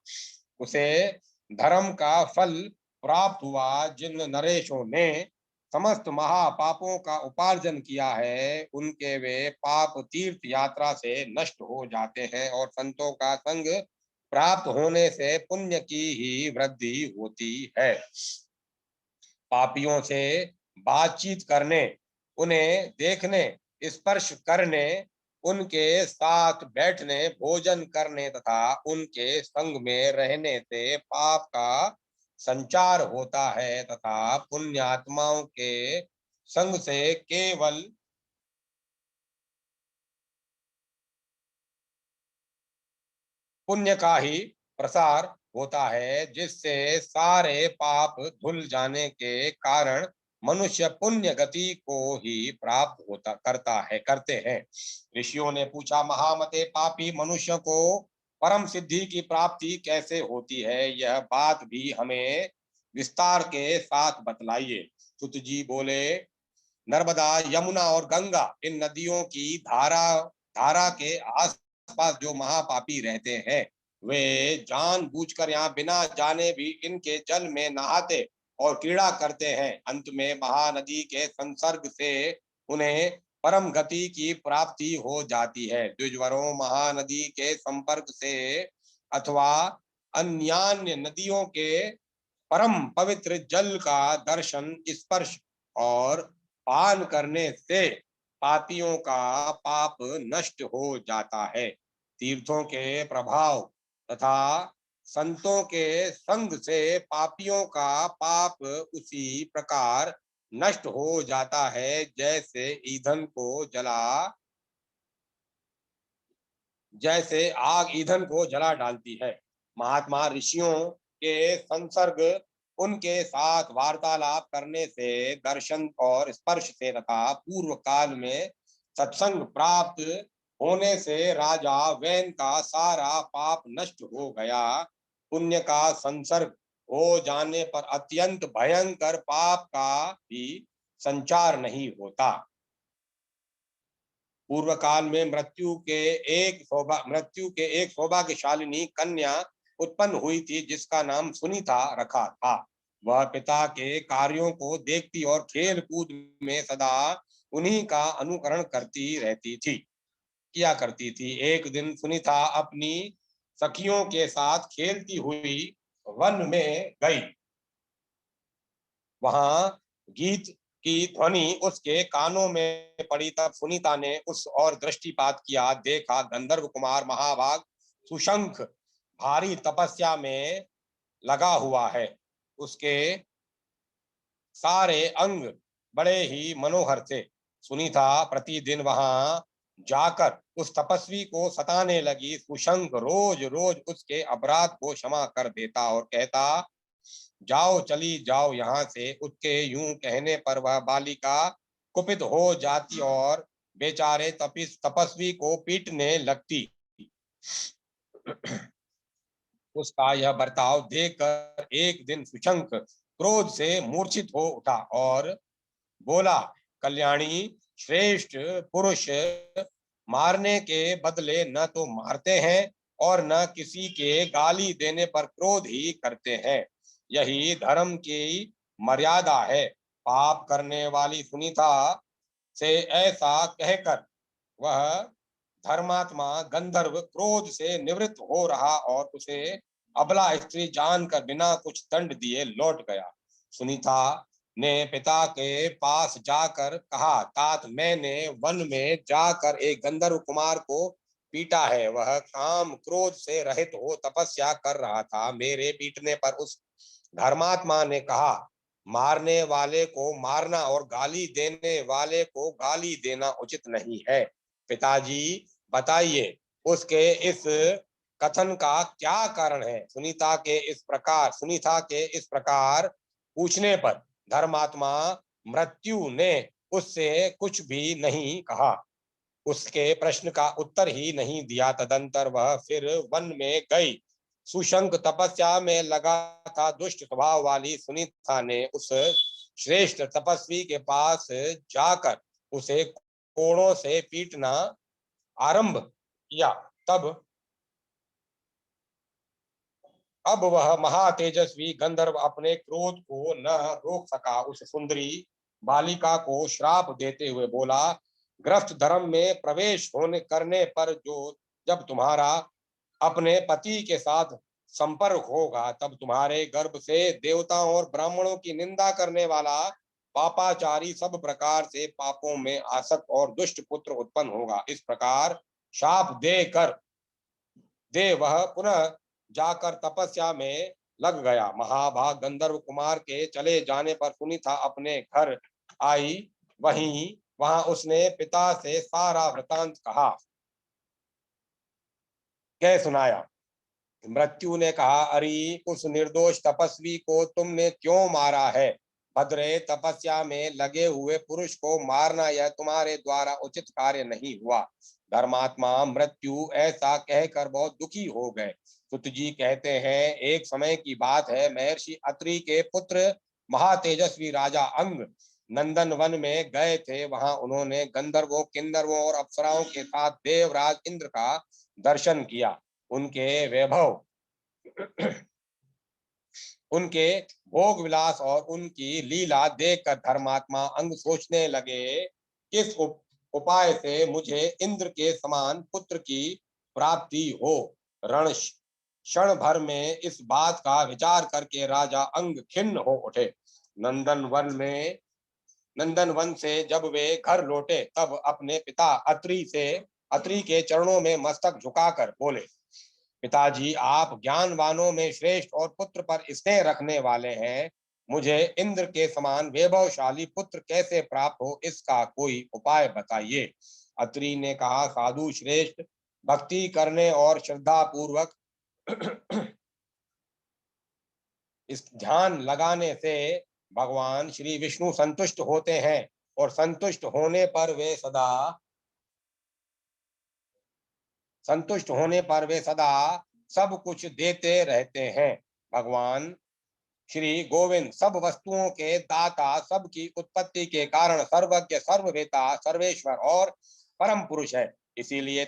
उसे धर्म का फल प्राप्त हुआ। जिन नरेशों ने समस्त महापापों का उपार्जन किया है उनके वे पाप तीर्थ यात्रा से नष्ट हो जाते हैं और संतों का संग प्राप्त होने से पुण्य की ही वृद्धि होती है। पापियों से बातचीत करने, उन्हें देखने, स्पर्श करने, उनके साथ बैठने, भोजन करने तथा उनके संग में रहने से पाप का संचार होता है तथा पुण्यात्माओं के संग से केवल पुण्य का ही प्रसार होता है, जिससे सारे पाप धुल जाने के कारण मनुष्य पुण्य गति को ही प्राप्त होता करते हैं। ऋषियों ने पूछा, महामते, पापी मनुष्य को परम सिद्धि की प्राप्ति कैसे होती है? यह बात भी हमें विस्तार के साथ बतलाइए। सुत जी बोले, नर्मदा, यमुना और गंगा, इन नदियों की धारा धारा के आसपास जो महापापी रहते हैं, वे जानबूझकर यहाँ बिना जाने भी इनके जल में नहाते और क्रीड़ा करते हैं। अंत में महानदी के संसर्ग से उन्हें परम गति की प्राप्ति हो जाती है। द्विजवरों, महानदी के संपर्क से अथवा अन्यान्य नदियों के परम पवित्र जल का दर्शन, स्पर्श और पान करने से पापियों का पाप नष्ट हो जाता है। तीर्थों के प्रभाव तथा संतों के संग से पापियों का पाप उसी प्रकार नष्ट हो जाता है, जैसे आग ईंधन को जला डालती है। महात्मा ऋषियों के संसर्ग, उनके साथ वार्तालाप करने से, दर्शन और स्पर्श से तथा पूर्व काल में सत्संग प्राप्त होने से राजा वैन का सारा पाप नष्ट हो गया। पुण्य का संसर्ग हो जाने पर अत्यंत भयंकर पाप का भी संचार नहीं होता। पूर्व काल में मृत्यु के एक सौभाग्यशालिनी कन्या उत्पन्न हुई थी, जिसका नाम सुनीता रखा था। वह पिता के कार्यों को देखती और खेल कूद में सदा उन्हीं का अनुकरण किया करती थी। एक दिन सुनीता अपनी सखियों के साथ खेलती हुई वन में गई। वहां गीत की ध्वनि उसके कानों में पड़ी। तब सुनीता ने उस और दृष्टिपात किया। देखा, गंधर्व कुमार महाभाग सुशंख भारी तपस्या में लगा हुआ है। उसके सारे अंग बड़े ही मनोहर थे। सुनीता प्रतिदिन वहां जाकर उस तपस्वी को सताने लगी। सुशंख रोज रोज उसके अपराध को क्षमा कर देता और कहता, जाओ, चली जाओ यहाँ से। उसके यूं कहने पर वह बालिका कुपित हो जाती और बेचारे तपस्वी को पीटने लगती। उसका यह बर्ताव देखकर एक दिन सुशंख क्रोध से मूर्छित हो उठा और बोला, कल्याणी, श्रेष्ठ पुरुष मारने के बदले न तो मारते हैं और न किसी के गाली देने पर क्रोध ही करते हैं। यही धर्म की मर्यादा है। पाप करने वाली सुनीता से ऐसा कहकर वह धर्मात्मा गंधर्व क्रोध से निवृत्त हो रहा और उसे अबला स्त्री जानकर बिना कुछ दंड दिए लौट गया। सुनीता ने पिता के पास जाकर कहा, तात, मैंने वन में जाकर एक गंधर्व कुमार को पीटा है। वह काम क्रोध से रहित हो तपस्या कर रहा था। मेरे पीटने पर उस धर्मात्मा ने कहा, मारने वाले को मारना और गाली देने वाले को गाली देना उचित नहीं है। पिताजी, बताइए, उसके इस कथन का क्या कारण है? सुनीता के इस प्रकार पूछने पर धर्मात्मा मृत्यु ने उससे कुछ भी नहीं कहा, उसके प्रश्न का उत्तर ही नहीं दिया। तदंतर वह फिर वन में गई। सुशंख तपस्या में लगा था। दुष्ट स्वभाव वाली सुनीता ने उस श्रेष्ठ तपस्वी के पास जाकर उसे कोड़ों से पीटना आरंभ किया। अब वह महातेजस्वी गंधर्व अपने क्रोध को न रोक सका। उस सुंदरी बालिका को श्राप देते हुए बोला, ग्रस्त धर्म में प्रवेश करने पर जब तुम्हारा अपने पति के साथ संपर्क होगा, तब तुम्हारे गर्भ से देवताओं और ब्राह्मणों की निंदा करने वाला पापाचारी सब प्रकार से पापों में आसक्त और दुष्ट पुत्र उत्पन्न होगा। इस प्रकार शाप दे वह पुनः जाकर तपस्या में लग गया। महाभाग गंधर्व कुमार के चले जाने पर सुनीता अपने घर आई। वहां उसने पिता से सारा वृतांत कह सुनाया। मृत्यु ने कहा, अरे उस निर्दोष तपस्वी को तुमने क्यों मारा है? भद्रे, तपस्या में लगे हुए पुरुष को मारना यह तुम्हारे द्वारा उचित कार्य नहीं हुआ। धर्मात्मा मृत्यु ऐसा कहकर बहुत दुखी हो गए। सुत जी कहते हैं, एक समय की बात है, महर्षि अत्रि के पुत्र महातेजस्वी राजा अंग नंदन वन में गए थे। वहां उन्होंने गंधर्वों, किन्नरों और अप्सराओं के साथ देवराज इंद्र का दर्शन किया। उनके वैभव, उनके भोग विलास और उनकी लीला देखकर धर्मात्मा अंग सोचने लगे, किस उपाय से मुझे इंद्र के समान पुत्र की प्राप्ति हो। रण क्षण भर में इस बात का विचार करके राजा अंग खिन्न हो उठे। नंदन वन से जब वे घर लौटे तब अपने पिता अत्रि के चरणों में मस्तक झुकाकर बोले, पिताजी, आप ज्ञानवानों में श्रेष्ठ और पुत्र पर स्नेह रखने वाले हैं। मुझे इंद्र के समान वैभवशाली पुत्र कैसे प्राप्त हो, इसका कोई उपाय बताइए। अत्रि ने कहा, साधु श्रेष्ठ, भक्ति करने और श्रद्धा पूर्वक इस ध्यान लगाने से भगवान श्री विष्णु संतुष्ट होते हैं और संतुष्ट होने पर वे सदा सब कुछ देते रहते हैं। भगवान श्री गोविंद सब वस्तुओं के दाता, सबकी उत्पत्ति के कारण, सर्वज्ञ, सर्ववेता, सर्वेश्वर और परम पुरुष है। इसीलिए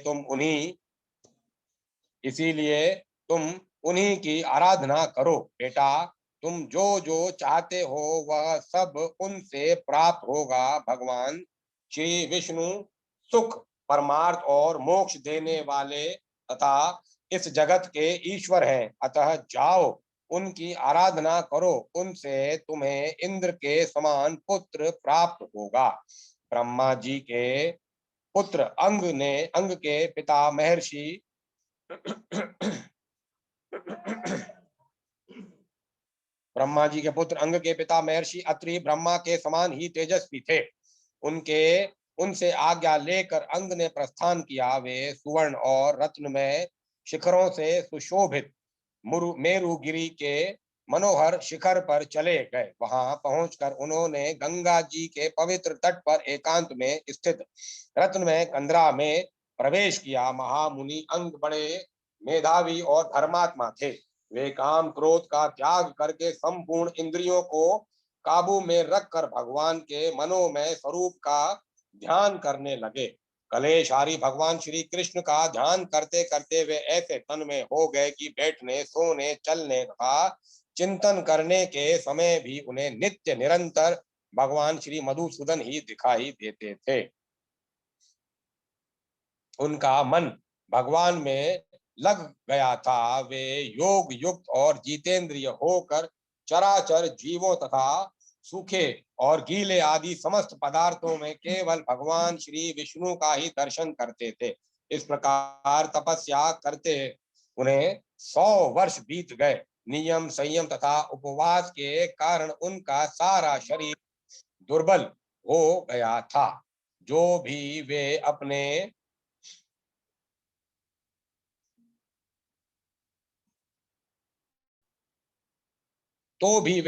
तुम उन्हीं की आराधना करो। बेटा, तुम जो जो चाहते हो वह सब उनसे प्राप्त होगा। भगवान श्री विष्णु सुख, परमार्थ और मोक्ष देने वाले तथा इस जगत के ईश्वर हैं। अतः जाओ, उनकी आराधना करो, उनसे तुम्हें इंद्र के समान पुत्र प्राप्त होगा। ब्रह्मा जी के पुत्र अंग के पिता महर्षि ब्रह्मा जी के पुत्र अंग के पिता महर्षि अत्रि ब्रह्मा के समान ही तेजस्वी थे। उनसे आज्ञा लेकर अंग ने प्रस्थान किया। वे सुवर्ण और रत्न में शिखरों से सुशोभित मेरुगिरी के मनोहर शिखर पर चले गए। वहां पहुंचकर उन्होंने गंगा जी के पवित्र तट पर एकांत में स्थित रत्नमय कंदरा में प्रवेश किया। महामुनि अंग बड़े मेधावी और धर्मात्मा थे। वे काम क्रोध का त्याग करके संपूर्ण इंद्रियों को काबू में रखकर भगवान के मनोमय स्वरूप का ध्यान करने लगे। कलेशारी भगवान श्री कृष्ण का ध्यान करते करते वे ऐसे तन्मय हो गए कि बैठने, सोने, चलने का चिंतन करने के समय भी उन्हें नित्य निरंतर भगवान श्री मधुसूदन ही दिखाई देते थे। उनका मन भगवान में लग गया था। वे योग युक्त और जितेंद्रिय होकर चराचर जीवों तथा सूखे और गीले आदि समस्त पदार्थों में केवल भगवान श्री विष्णु का ही दर्शन करते थे। इस प्रकार तपस्या करते उन्हें 100 वर्ष बीत गए। नियम, संयम तथा उपवास के कारण उनका सारा शरीर दुर्बल हो गया था। जो भी वे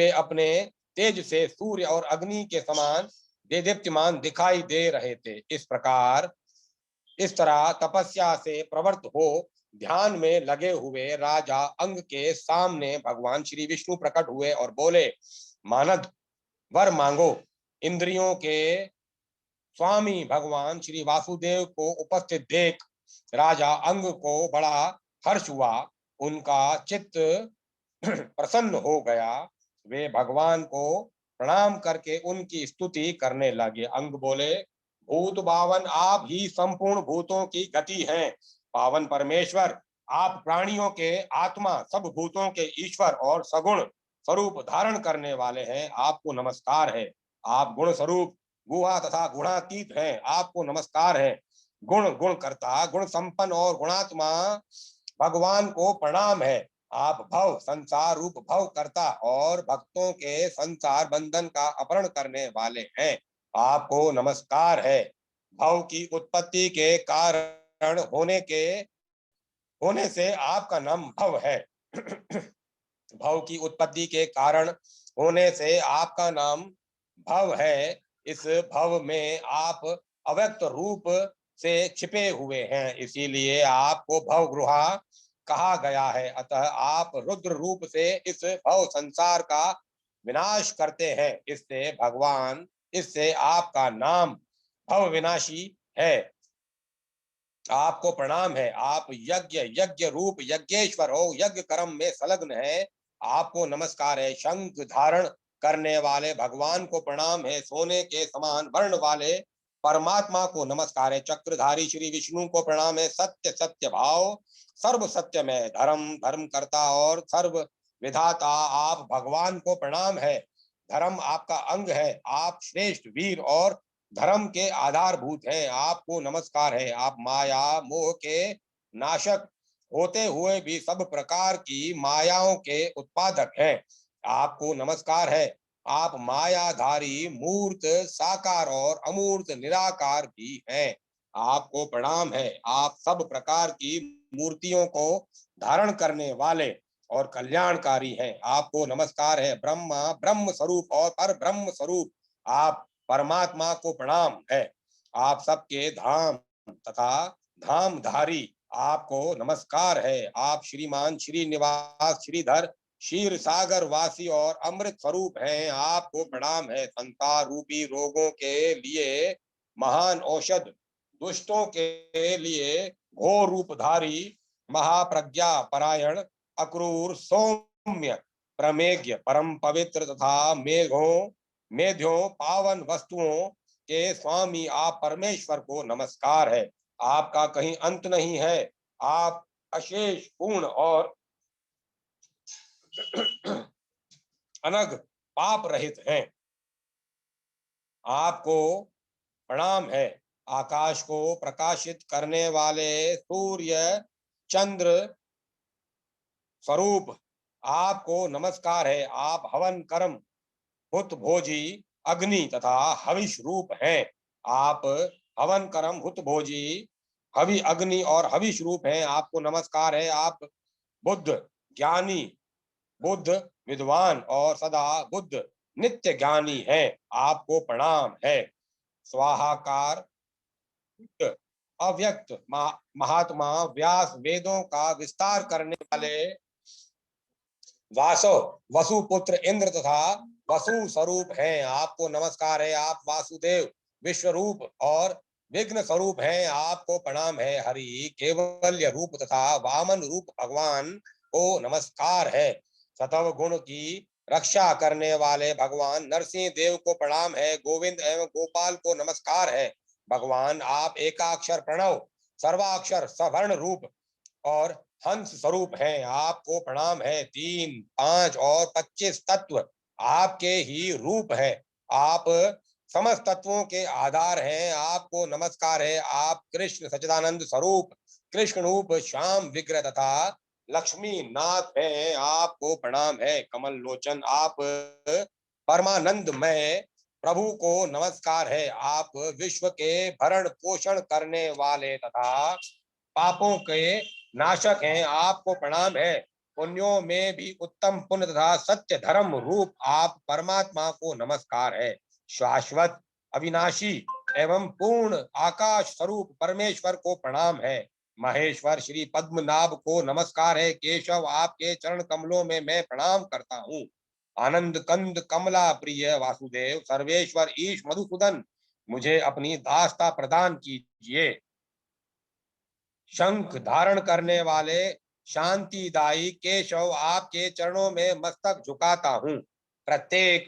अपने तेज से सूर्य और अग्नि के समान देदीप्यमान दिखाई दे रहे थे। इस तरह तपस्या से प्रवृत्त हो ध्यान में लगे हुए राजा अंग के सामने भगवान श्री विष्णु प्रकट हुए और बोले, मानद, वर मांगो। इंद्रियों के स्वामी भगवान श्री वासुदेव को उपस्थित देख राजा अंग को बड़ा हर्ष हुआ। उनका चित्त प्रसन्न हो गया। वे भगवान को प्रणाम करके उनकी स्तुति करने लगे। अंग बोले, भूत भावन आप ही संपूर्ण भूतों की गति हैं। पावन परमेश्वर, आप प्राणियों के आत्मा, सब भूतों के ईश्वर और सगुण स्वरूप धारण करने वाले हैं। आपको नमस्कार है। आप गुण स्वरूप, गुहा तथा गुणातीत हैं। आपको नमस्कार है। गुण करता, गुण संपन्न और गुणात्मा भगवान को प्रणाम है। आप भव, संसार रूप भव करता और भक्तों के संसार बंधन का अपहरण करने वाले हैं। आपको नमस्कार है। भव की उत्पत्ति के कारण होने से आपका नाम भव है। भव की उत्पत्ति के कारण होने से आपका नाम भव है। इस भव में आप अव्यक्त रूप से छिपे हुए हैं, इसीलिए आपको भवगृहा कहा गया है। अतः आप रुद्र रूप से इस भव संसार का विनाश करते हैं। इससे आपका नाम भव विनाशी है। आपको प्रणाम है। आप यज्ञ रूप यज्ञेश्वर हो, यज्ञ कर्म में संलग्न है। आपको नमस्कार है। शंख धारण करने वाले भगवान को प्रणाम है। सोने के समान वर्ण वाले परमात्मा को नमस्कार है। चक्रधारी श्री विष्णु को प्रणाम है। सत्य सत्य भाव सर्व सत्य में धर्म धर्म करता और सर्व विधाता आप भगवान को प्रणाम है। धर्म आपका अंग है। आप श्रेष्ठ वीर और धर्म के आधारभूत हैं। आपको नमस्कार है। आप माया मोह के नाशक होते हुए भी सब प्रकार की मायाओं के उत्पादक हैं। आपको नमस्कार है। आप मायाधारी मूर्त साकार और अमूर्त निराकार भी हैं। आपको प्रणाम है। आप सब प्रकार की मूर्तियों को धारण करने वाले और कल्याणकारी हैं। आपको नमस्कार है। ब्रह्मा ब्रह्म स्वरूप और पर ब्रह्म स्वरूप आप परमात्मा को प्रणाम है। आप सबके धाम तथा धामधारी आपको नमस्कार है। आप श्रीमान श्रीनिवास श्रीधर क्षीर सागर वासी और अमृत स्वरूप हैं। आपको प्रणाम है। संसार रूपी रोगों के लिए महान औषध, दुष्टों के लिए घोर रूपधारी, महाप्रज्ञा परायण, अक्रूर सौम्य, प्रमेज्ञ, परम पवित्र तथा मेध्यों पावन वस्तुओं के स्वामी आप परमेश्वर को नमस्कार है। आपका कहीं अंत नहीं है। आप अशेष पूर्ण और अनग पाप रहित हैं। आपको प्रणाम है। आकाश को प्रकाशित करने वाले सूर्य चंद्र स्वरूप आपको नमस्कार है। आप हवन कर्म हुत भोजी अग्नि तथा हविष रूप हैं। आप हवन कर्म हुत भोजी हवि अग्नि और हविष रूप हैं। आपको नमस्कार है। आप बुद्ध ज्ञानी, बुद्ध विद्वान और सदा बुद्ध नित्य ज्ञानी हैं। आपको प्रणाम है। स्वाहाकार अव्यक्त महात्मा व्यास वेदों का विस्तार करने वाले वासव वसुपुत्र इंद्र तथा वसु स्वरूप हैं। आपको नमस्कार है। आप वासुदेव विश्वरूप और विघ्न स्वरूप हैं। आपको प्रणाम है। हरि केवल्य रूप तथा वामन रूप भगवान को नमस्कार है। सतव गुण की रक्षा करने वाले भगवान नरसिंह देव को प्रणाम है। गोविंद एवं गोपाल को नमस्कार है। भगवान आप एकाक्षर प्रणव सर्वाक्षर सवर्ण रूप और हंस स्वरूप हैं। आपको प्रणाम है। 3, 5 और 25 तत्व आपके ही रूप है। आप समस्त तत्वों के आधार हैं। आपको नमस्कार है। आप कृष्ण सच्चिदानंद स्वरूप कृष्ण रूप श्याम विग्रह तथा लक्ष्मी नाथ हैं। आपको प्रणाम है। कमल लोचन आप परमानंदमय प्रभु को नमस्कार है। आप विश्व के भरण पोषण करने वाले तथा पापों के नाशक हैं। आपको प्रणाम है। पुण्यों में भी उत्तम पुण्य तथा सत्य धर्म रूप आप परमात्मा को नमस्कार है। शाश्वत अविनाशी एवं पूर्ण आकाश स्वरूप परमेश्वर को प्रणाम है। महेश्वर श्री पद्मनाभ को नमस्कार है। केशव आपके चरण कमलों में मैं प्रणाम करता हूँ। आनंद कंद कमला प्रिय वासुदेव सर्वेश्वर ईश मधुसूदन मुझे अपनी दास्ता प्रदान कीजिए। शंख धारण करने वाले शांतिदायी केशव आपके चरणों में मस्तक झुकाता हूँ। प्रत्येक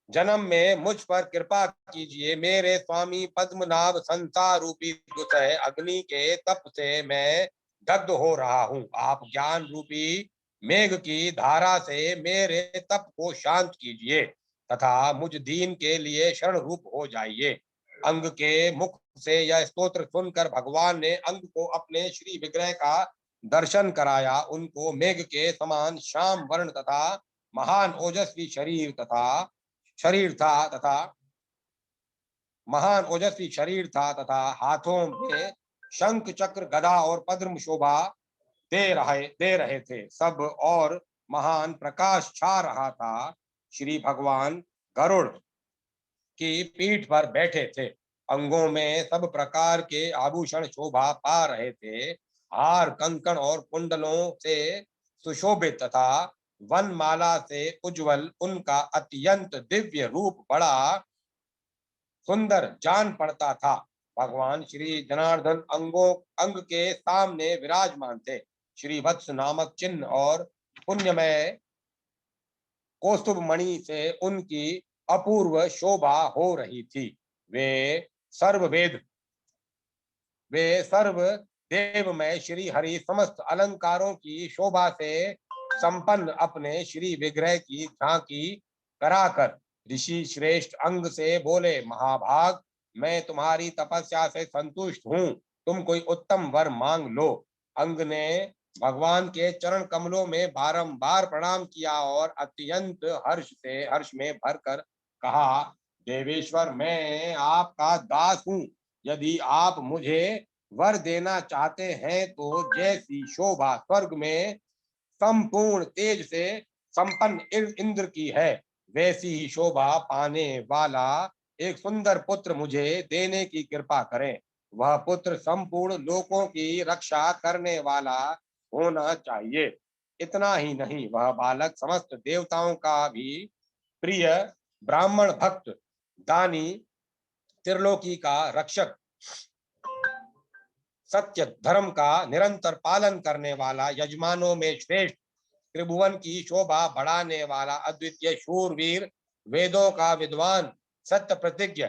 जन्म में मुझ पर कृपा कीजिए। मेरे स्वामी पद्मनाभ संसार रूपी दुसह अग्नि के तप से मैं दग्ध हो रहा हूँ। आप ज्ञान रूपी मेघ की धारा से मेरे तप को शांत कीजिए तथा मुझ दीन के लिए शरण रूप हो जाइए। अंग के मुख से यह स्तोत्र सुनकर भगवान ने अंग को अपने श्री विग्रह का दर्शन कराया। उनको मेघ के समान श्याम वर्ण तथा महान ओजस्वी शरीर था तथा महान ओजस्वी शरीर था तथा हाथों में शंख चक्र गदा और पद्म शोभा दे रहे थे। सब और महान प्रकाश छा रहा था। श्री भगवान गरुड़ की पीठ पर बैठे थे। अंगों में सब प्रकार के आभूषण शोभा पा रहे थे। हार कंकण और कुंडलों से सुशोभित तथा वनमाला से उज्जवल उनका अत्यंत दिव्य रूप बड़ा सुंदर जान पड़ता था। भगवान श्री जनार्दन अंग के सामने विराजमान थे। श्री वत्स नामक चिन्ह और पुण्यमय कौस्तुभ मणि से उनकी अपूर्व शोभा हो रही थी। वे सर्ववेद वे सर्व देवमय श्री हरि समस्त अलंकारों की शोभा से संपन्न अपने श्री विग्रह की झांकी कराकर ऋषि श्रेष्ठ अंग से बोले, महाभाग, मैं तुम्हारी तपस्या से संतुष्ट हूँ। तुम कोई उत्तम वर मांग लो। अंग ने भगवान के चरण कमलों में बारंबार प्रणाम किया और अत्यंत हर्ष में भरकर कहा, देवेश्वर, मैं आपका दास हूँ। यदि आप मुझे वर देना चाहते हैं तो जैसी शोभा स्वर्ग में संपूर्ण तेज से संपन्न इंद्र की है, वैसी ही शोभा पाने वाला एक सुंदर पुत्र मुझे देने की कृपा करें। वह पुत्र संपूर्ण लोकों की रक्षा करने वाला होना चाहिए। इतना ही नहीं, वह बालक समस्त देवताओं का भी प्रिय, ब्राह्मण भक्त, दानी, त्रिलोकी का रक्षक, सत्य धर्म का निरंतर पालन करने वाला, यजमानों में श्रेष्ठ, त्रिभुवन की शोभा बढ़ाने वाला, अद्वितीय शूरवीर, वेदों का विद्वान, सत्य प्रतिज्ञ,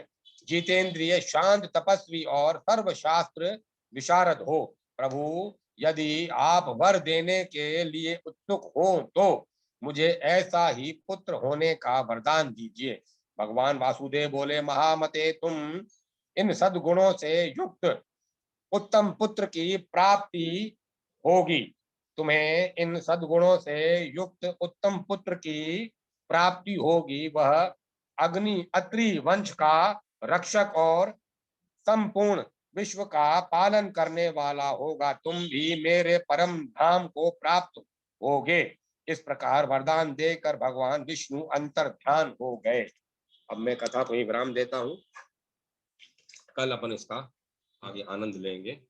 जितेंद्रिय, शांत, तपस्वी और सर्वशास्त्र विशारद हो। प्रभु, यदि आप वर देने के लिए उत्सुक हो तो मुझे ऐसा ही पुत्र होने का वरदान दीजिए। भगवान वासुदेव बोले, महामते, तुम इन सद्गुणों से युक्त उत्तम पुत्र की प्राप्ति होगी। तुम्हें इन सद्गुणों से युक्त उत्तम पुत्र की प्राप्ति होगी। वह अत्रि वंश का रक्षक और संपूर्ण विश्व का पालन करने वाला होगा। तुम भी मेरे परम धाम को प्राप्त होगे। इस प्रकार वरदान देकर भगवान विष्णु अंतर ध्यान हो गए। अब मैं कथा को ही विराम देता हूँ। कल अपन इसका आगे आनंद लेंगे।